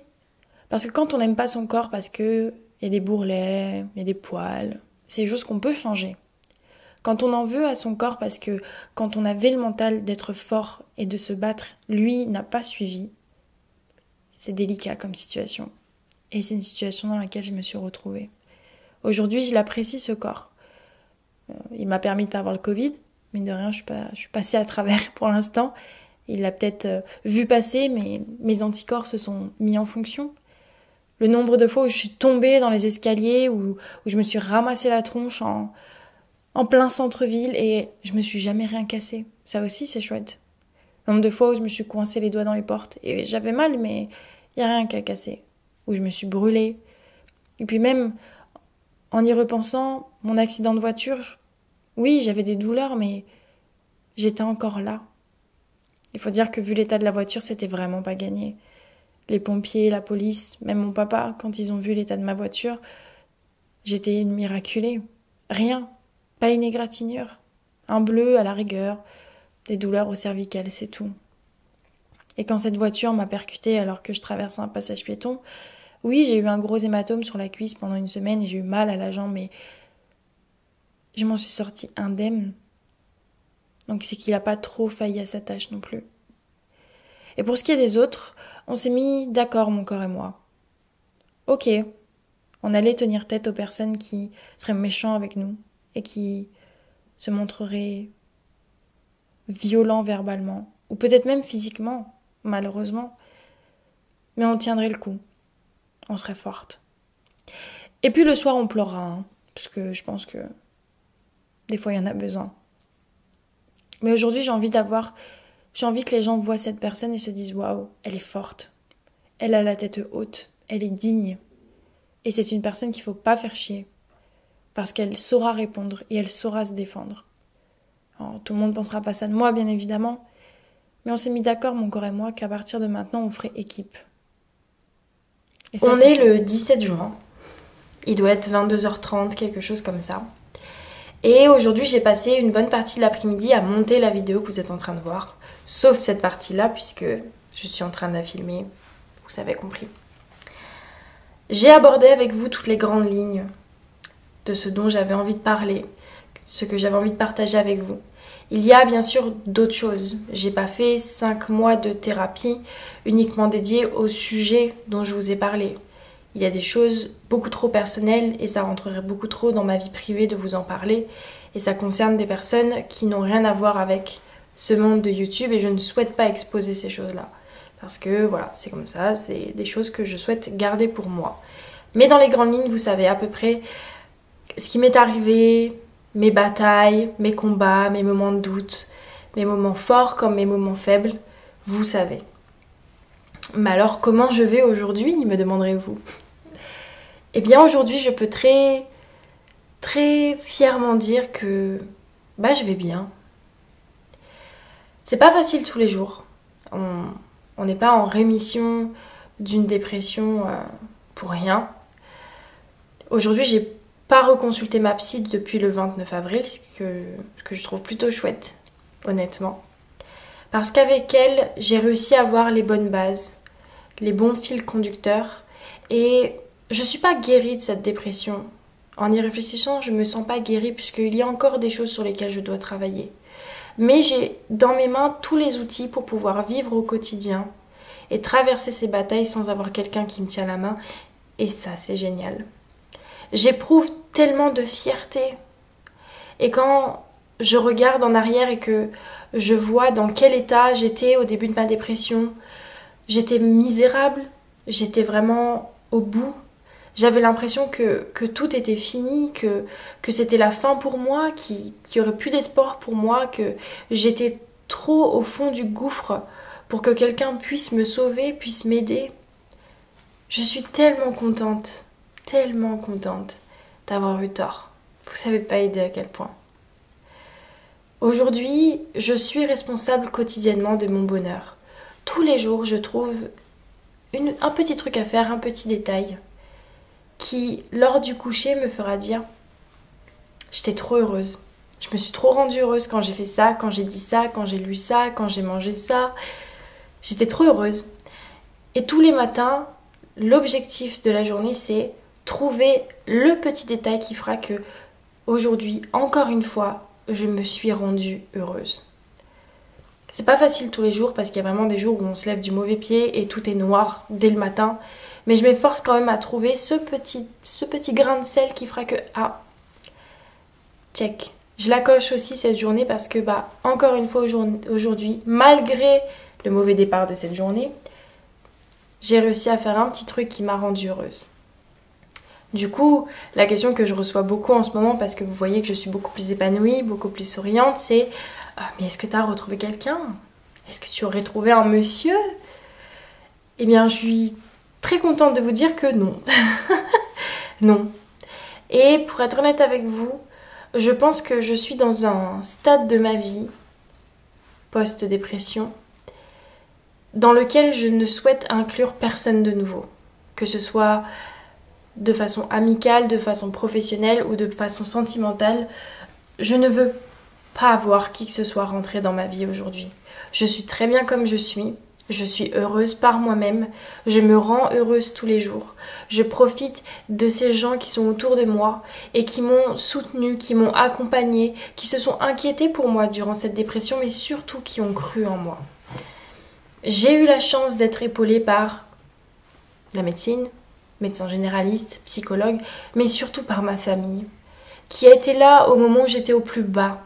Parce que quand on n'aime pas son corps, parce que il y a des bourrelets, il y a des poils, c'est des choses qu'on peut changer. Quand on en veut à son corps, parce que quand on avait le mental d'être fort et de se battre, lui n'a pas suivi, c'est délicat comme situation. Et c'est une situation dans laquelle je me suis retrouvée. Aujourd'hui, je l'apprécie, ce corps. Il m'a permis de ne pas avoir le Covid. Mine de rien, je suis passée à travers pour l'instant. Il l'a peut-être vu passer, mais mes anticorps se sont mis en fonction. Le nombre de fois où je suis tombée dans les escaliers, où je me suis ramassé la tronche en plein centre-ville et je me suis jamais rien cassé. Ça aussi, c'est chouette. Le nombre de fois où je me suis coincé les doigts dans les portes et j'avais mal, mais il n'y a rien qu'à casser. Où je me suis brûlée. Et puis même, en y repensant, mon accident de voiture, oui, j'avais des douleurs, mais j'étais encore là. Il faut dire que vu l'état de la voiture, c'était vraiment pas gagné. Les pompiers, la police, même mon papa, quand ils ont vu l'état de ma voiture, j'étais une miraculée. Rien, pas une égratignure. Un bleu à la rigueur, des douleurs au cervical, c'est tout. Et quand cette voiture m'a percutée alors que je traversais un passage piéton, oui, j'ai eu un gros hématome sur la cuisse pendant une semaine et j'ai eu mal à la jambe, mais je m'en suis sortie indemne. Donc c'est qu'il n'a pas trop failli à sa tâche non plus. Et pour ce qui est des autres, on s'est mis d'accord, mon corps et moi. Ok, on allait tenir tête aux personnes qui seraient méchants avec nous et qui se montreraient violents verbalement, ou peut-être même physiquement, malheureusement. Mais on tiendrait le coup. On serait forte. Et puis le soir, on pleurera, parce que je pense que des fois, il y en a besoin. Mais aujourd'hui, j'ai envie que les gens voient cette personne et se disent « Waouh, elle est forte. elle a la tête haute, elle est digne. Et c'est une personne qu'il ne faut pas faire chier. Parce qu'elle saura répondre et elle saura se défendre. Alors, tout le monde ne pensera pas ça de moi, bien évidemment. Mais on s'est mis d'accord, mon corps et moi, qu'à partir de maintenant, on ferait équipe. Et ça, on est le 17 juin. Il doit être 22h30, quelque chose comme ça. Et aujourd'hui, j'ai passé une bonne partie de l'après-midi à monter la vidéo que vous êtes en train de voir. Sauf cette partie-là, puisque je suis en train de la filmer. Vous avez compris. J'ai abordé avec vous toutes les grandes lignes de ce dont j'avais envie de parler, ce que j'avais envie de partager avec vous. Il y a bien sûr d'autres choses. J'ai pas fait 5 mois de thérapie uniquement dédiée au sujet dont je vous ai parlé. Il y a des choses beaucoup trop personnelles et ça rentrerait beaucoup trop dans ma vie privée de vous en parler. Et ça concerne des personnes qui n'ont rien à voir avec ce monde de YouTube et je ne souhaite pas exposer ces choses-là. Parce que voilà, c'est comme ça, c'est des choses que je souhaite garder pour moi. Mais dans les grandes lignes, vous savez à peu près ce qui m'est arrivé, mes batailles, mes combats, mes moments de doute, mes moments forts comme mes moments faibles, vous savez. Mais alors comment je vais aujourd'hui, me demanderez-vous? Eh bien aujourd'hui je peux très fièrement dire que je vais bien. C'est pas facile tous les jours. On n'est pas en rémission d'une dépression pour rien. Aujourd'hui j'ai pas reconsulté ma psy depuis le 29 avril, ce que je trouve plutôt chouette, honnêtement. Parce qu'avec elle, j'ai réussi à avoir les bonnes bases, les bons fils conducteurs. Et je suis pas guérie de cette dépression. En y réfléchissant, je me sens pas guérie puisqu'il y a encore des choses sur lesquelles je dois travailler. Mais j'ai dans mes mains tous les outils pour pouvoir vivre au quotidien et traverser ces batailles sans avoir quelqu'un qui me tient la main. Et ça, c'est génial. J'éprouve tellement de fierté. Et quand je regarde en arrière et que je vois dans quel état j'étais au début de ma dépression, j'étais misérable, j'étais vraiment au bout. J'avais l'impression que tout était fini, que c'était la fin pour moi, qu'il n'y aurait plus d'espoir pour moi, que j'étais trop au fond du gouffre pour que quelqu'un puisse me sauver, puisse m'aider. Je suis tellement contente d'avoir eu tort. Vous savez pas aider à quel point. Aujourd'hui, je suis responsable quotidiennement de mon bonheur. Tous les jours, je trouve un petit truc à faire, un petit détail qui, lors du coucher, me fera dire « J'étais trop heureuse. Je me suis trop rendue heureuse quand j'ai fait ça, quand j'ai dit ça, quand j'ai lu ça, quand j'ai mangé ça. J'étais trop heureuse. » Et tous les matins, l'objectif de la journée, c'est trouver le petit détail qui fera que aujourd'hui, encore une fois, je me suis rendue heureuse. C'est pas facile tous les jours parce qu'il y a vraiment des jours où on se lève du mauvais pied et tout est noir dès le matin. Mais je m'efforce quand même à trouver ce petit grain de sel qui fera que check. Je la coche aussi cette journée parce que encore une fois aujourd'hui, malgré le mauvais départ de cette journée, j'ai réussi à faire un petit truc qui m'a rendue heureuse. Du coup, la question que je reçois beaucoup en ce moment, parce que vous voyez que je suis beaucoup plus épanouie, beaucoup plus souriante, c'est « Mais est-ce que tu as retrouvé quelqu'un? Est-ce que tu aurais trouvé un monsieur ?» Eh bien, je suis très contente de vous dire que non. Non. Et pour être honnête avec vous, je pense que je suis dans un stade de ma vie, post-dépression, dans lequel je ne souhaite inclure personne de nouveau. Que ce soit de façon amicale, de façon professionnelle ou de façon sentimentale, je ne veux pas avoir qui que ce soit rentré dans ma vie aujourd'hui. Je suis très bien comme je suis heureuse par moi-même, je me rends heureuse tous les jours. Je profite de ces gens qui sont autour de moi et qui m'ont soutenue, qui m'ont accompagnée, qui se sont inquiétés pour moi durant cette dépression, mais surtout qui ont cru en moi. J'ai eu la chance d'être épaulée par la médecine, médecin généraliste, psychologue, mais surtout par ma famille, qui a été là au moment où j'étais au plus bas,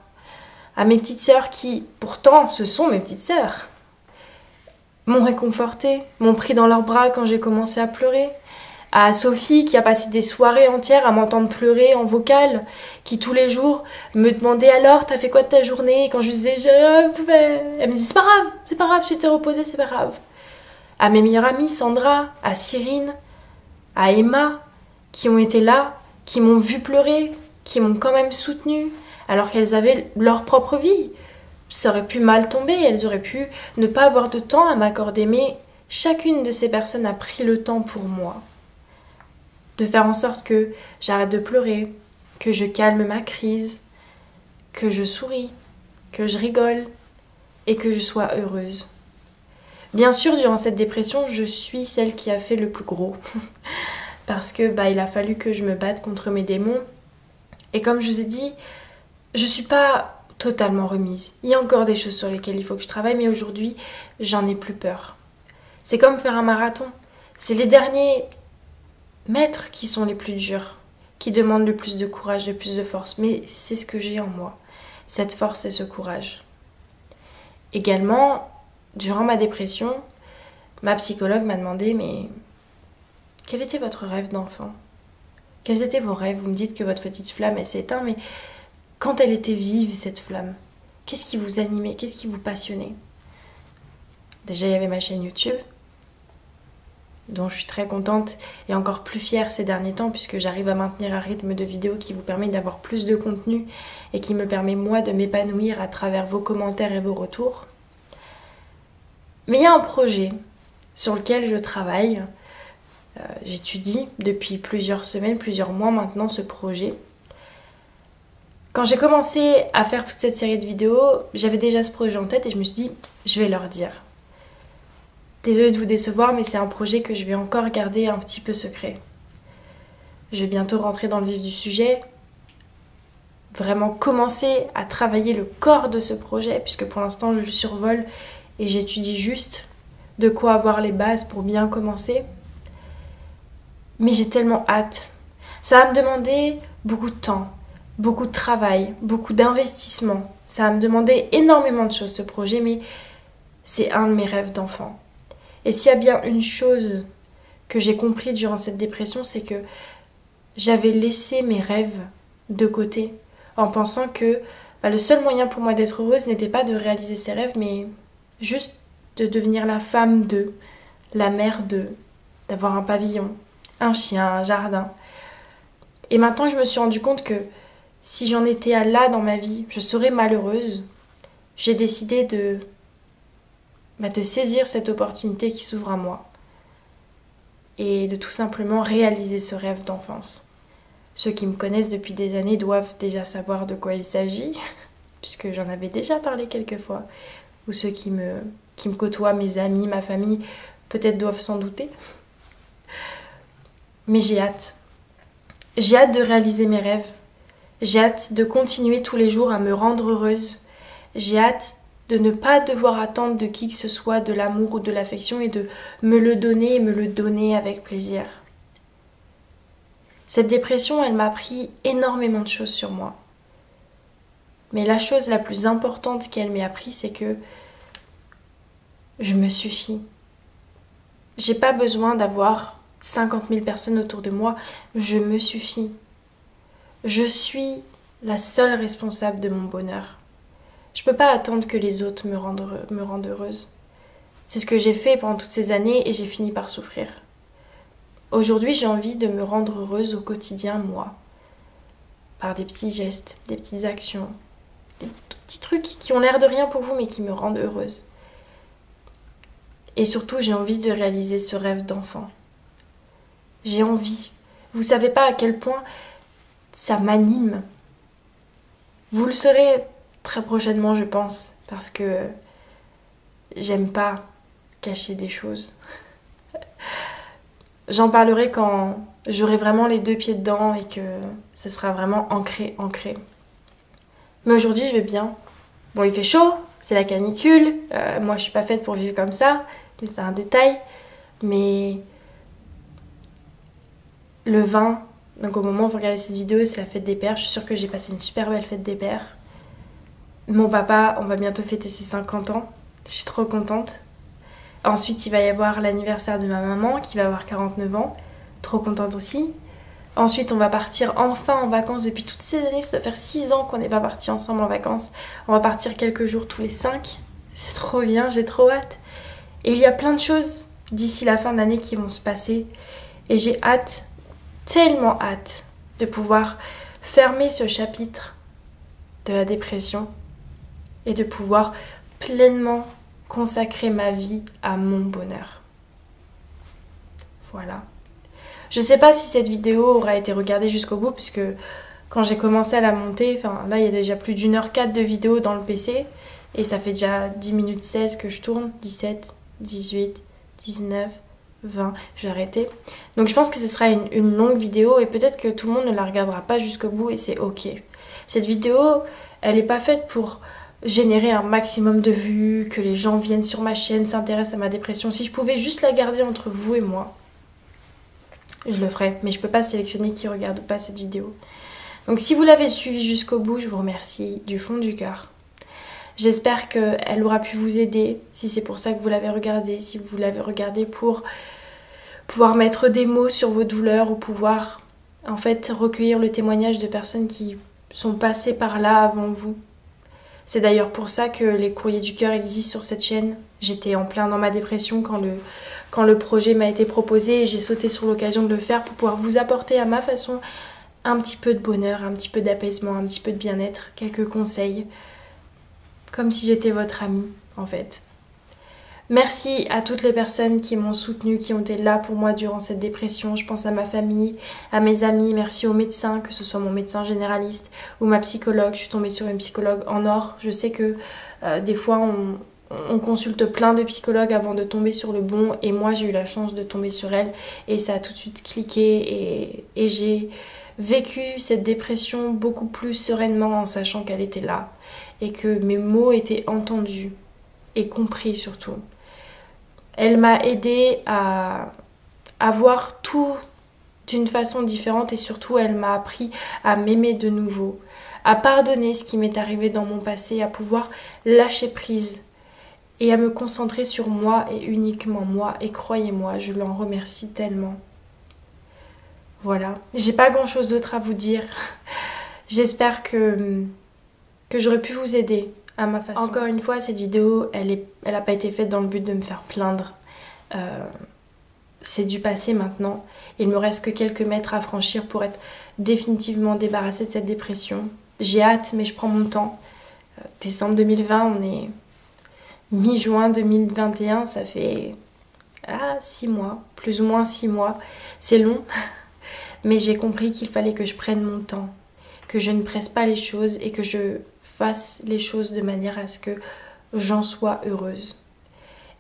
à mes petites sœurs qui, pourtant, ce sont mes petites sœurs, m'ont réconfortée, m'ont pris dans leurs bras quand j'ai commencé à pleurer, à Sophie qui a passé des soirées entières à m'entendre pleurer en vocal, qui tous les jours me demandait alors t'as fait quoi de ta journée, et quand je lui disais elle me disait c'est pas grave, tu t'es reposée, c'est pas grave. à mes meilleures amies, Sandra, à Cyrine, à Emma, qui ont été là, qui m'ont vu pleurer, qui m'ont quand même soutenue, alors qu'elles avaient leur propre vie. Ça aurait pu mal tomber, elles auraient pu ne pas avoir de temps à m'accorder, mais chacune de ces personnes a pris le temps pour moi. De faire en sorte que j'arrête de pleurer, que je calme ma crise, que je souris, que je rigole et que je sois heureuse. Bien sûr, durant cette dépression, je suis celle qui a fait le plus gros. Parce que il a fallu que je me batte contre mes démons. Et comme je vous ai dit, je suis pas totalement remise. Il y a encore des choses sur lesquelles il faut que je travaille, mais aujourd'hui, j'en ai plus peur. C'est comme faire un marathon. C'est les derniers mètres qui sont les plus durs, qui demandent le plus de courage, le plus de force. Mais c'est ce que j'ai en moi, cette force et ce courage. Également, durant ma dépression, ma psychologue m'a demandé, mais quel était votre rêve d'enfant? Quels étaient vos rêves? Vous me dites que votre petite flamme, elle s'est éteinte, mais quand elle était vive, cette flamme, qu'est-ce qui vous animait? Qu'est-ce qui vous passionnait? Déjà, il y avait ma chaîne YouTube, dont je suis très contente et encore plus fière ces derniers temps, puisque j'arrive à maintenir un rythme de vidéo qui vous permet d'avoir plus de contenu et qui me permet, moi, de m'épanouir à travers vos commentaires et vos retours. Mais il y a un projet sur lequel je travaille. J'étudie depuis plusieurs semaines, plusieurs mois maintenant ce projet. Quand j'ai commencé à faire toute cette série de vidéos, j'avais déjà ce projet en tête et je me suis dit, je vais leur dire. Désolée de vous décevoir, mais c'est un projet que je vais encore garder un petit peu secret. Je vais bientôt rentrer dans le vif du sujet, vraiment commencer à travailler le corps de ce projet, puisque pour l'instant je le survole et j'étudie juste de quoi avoir les bases pour bien commencer. Mais j'ai tellement hâte. Ça va me demander beaucoup de temps, beaucoup de travail, beaucoup d'investissement. Ça va me demander énormément de choses ce projet, mais c'est un de mes rêves d'enfant. Et s'il y a bien une chose que j'ai compris durant cette dépression, c'est que j'avais laissé mes rêves de côté en pensant que le seul moyen pour moi d'être heureuse n'était pas de réaliser ses rêves, mais juste de devenir la femme d'eux, la mère d'eux, d'avoir un pavillon, un chien, un jardin. Et maintenant je me suis rendu compte que si j'en étais à là dans ma vie, je serais malheureuse. J'ai décidé de saisir cette opportunité qui s'ouvre à moi et de tout simplement réaliser ce rêve d'enfance. Ceux qui me connaissent depuis des années doivent déjà savoir de quoi il s'agit, puisque j'en avais déjà parlé quelques fois, ou ceux qui me côtoient, mes amis, ma famille, peut-être doivent s'en douter. Mais j'ai hâte. J'ai hâte de réaliser mes rêves. J'ai hâte de continuer tous les jours à me rendre heureuse. J'ai hâte de ne pas devoir attendre de qui que ce soit de l'amour ou de l'affection et de me le donner et me le donner avec plaisir. Cette dépression, elle m'a appris énormément de choses sur moi. Mais la chose la plus importante qu'elle m'ait appris, c'est que je me suffis. J'ai pas besoin d'avoir 50 000 personnes autour de moi, je me suffis. Je suis la seule responsable de mon bonheur. Je peux pas attendre que les autres me rendent heureuse. C'est ce que j'ai fait pendant toutes ces années et j'ai fini par souffrir. Aujourd'hui, j'ai envie de me rendre heureuse au quotidien, moi. Par des petits gestes, des petites actions, des petits trucs qui ont l'air de rien pour vous mais qui me rendent heureuse. Et surtout, j'ai envie de réaliser ce rêve d'enfant. J'ai envie. Vous savez pas à quel point ça m'anime. Vous le saurez très prochainement, je pense, parce que j'aime pas cacher des choses. J'en parlerai quand j'aurai vraiment les deux pieds dedans et que ce sera vraiment ancré. Mais aujourd'hui, je vais bien. Bon, il fait chaud, c'est la canicule. Moi, je suis pas faite pour vivre comme ça, mais c'est un détail. Mais le 20, donc au moment où vous regardez cette vidéo, c'est la fête des pères. Je suis sûre que j'ai passé une super belle fête des pères. Mon papa, on va bientôt fêter ses 50 ans. Je suis trop contente. Ensuite, il va y avoir l'anniversaire de ma maman qui va avoir 49 ans. Trop contente aussi. Ensuite, on va partir enfin en vacances. Depuis toutes ces années, ça doit faire 6 ans qu'on n'est pas partis ensemble en vacances. On va partir quelques jours tous les 5. C'est trop bien, j'ai trop hâte. Et il y a plein de choses d'ici la fin de l'année qui vont se passer. Et j'ai hâte, tellement hâte, de pouvoir fermer ce chapitre de la dépression et de pouvoir pleinement consacrer ma vie à mon bonheur. Voilà. Je sais pas si cette vidéo aura été regardée jusqu'au bout, puisque quand j'ai commencé à la monter, enfin là il y a déjà plus d'1h04 de vidéo dans le PC, et ça fait déjà 10 minutes 16 que je tourne, 17, 18, 19, 20, je vais arrêter. Donc je pense que ce sera une longue vidéo, et peut-être que tout le monde ne la regardera pas jusqu'au bout, et c'est ok. Cette vidéo, elle n'est pas faite pour générer un maximum de vues, que les gens viennent sur ma chaîne, s'intéressent à ma dépression. Si je pouvais juste la garder entre vous et moi, je le ferais, mais je peux pas sélectionner qui regarde ou pas cette vidéo. Donc si vous l'avez suivi jusqu'au bout, je vous remercie du fond du cœur. J'espère qu'elle aura pu vous aider, si c'est pour ça que vous l'avez regardée, si vous l'avez regardée pour pouvoir mettre des mots sur vos douleurs ou pouvoir en fait recueillir le témoignage de personnes qui sont passées par là avant vous. C'est d'ailleurs pour ça que les courriers du cœur existent sur cette chaîne. J'étais en plein dans ma dépression quand le projet m'a été proposé, et j'ai sauté sur l'occasion de le faire pour pouvoir vous apporter à ma façon un petit peu de bonheur, un petit peu d'apaisement, un petit peu de bien-être, quelques conseils, comme si j'étais votre amie en fait. Merci à toutes les personnes qui m'ont soutenue, qui ont été là pour moi durant cette dépression. Je pense à ma famille, à mes amis, merci aux médecins, que ce soit mon médecin généraliste ou ma psychologue. Je suis tombée sur une psychologue en or. Je sais que des fois on consulte plein de psychologues avant de tomber sur le bon, et moi j'ai eu la chance de tomber sur elle et ça a tout de suite cliqué, et j'ai vécu cette dépression beaucoup plus sereinement en sachant qu'elle était là et que mes mots étaient entendus et compris surtout. Elle m'a aidée à voir tout d'une façon différente, et surtout elle m'a appris à m'aimer de nouveau, à pardonner ce qui m'est arrivé dans mon passé, à pouvoir lâcher prise et à me concentrer sur moi et uniquement moi, et croyez-moi, je l'en remercie tellement. Voilà, j'ai pas grand chose d'autre à vous dire. J'espère que j'aurais pu vous aider à ma façon. Encore une fois, cette vidéo, elle a pas été faite dans le but de me faire plaindre. C'est du passé maintenant. Il me reste que quelques mètres à franchir pour être définitivement débarrassée de cette dépression. J'ai hâte, mais je prends mon temps. Décembre 2020, on est mi-juin 2021, ça fait 6 mois, plus ou moins 6 mois. C'est long, mais j'ai compris qu'il fallait que je prenne mon temps, que je ne presse pas les choses et que je fasse les choses de manière à ce que j'en sois heureuse.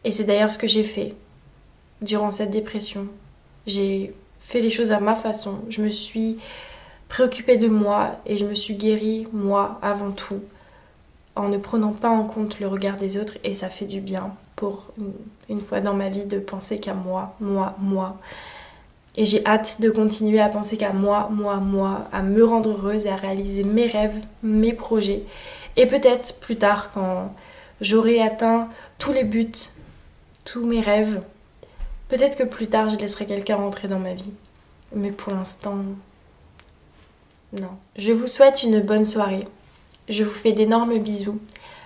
Et c'est d'ailleurs ce que j'ai fait durant cette dépression. J'ai fait les choses à ma façon. Je me suis préoccupée de moi et je me suis guérie, moi, avant tout, en ne prenant pas en compte le regard des autres, et ça fait du bien pour une fois dans ma vie de penser qu'à moi, moi, moi. Et j'ai hâte de continuer à penser qu'à moi, moi, moi, à me rendre heureuse et à réaliser mes rêves, mes projets. Et peut-être plus tard, quand j'aurai atteint tous les buts, tous mes rêves, peut-être que plus tard je laisserai quelqu'un rentrer dans ma vie. Mais pour l'instant, non. Je vous souhaite une bonne soirée. Je vous fais d'énormes bisous.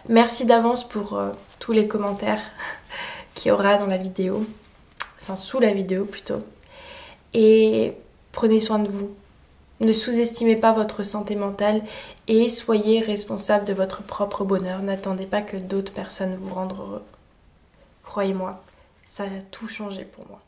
Merci d'avance pour tous les commentaires qu'il y aura dans la vidéo. Enfin, sous la vidéo plutôt. Et prenez soin de vous. Ne sous-estimez pas votre santé mentale et soyez responsable de votre propre bonheur. N'attendez pas que d'autres personnes vous rendent heureux. Croyez-moi, ça a tout changé pour moi.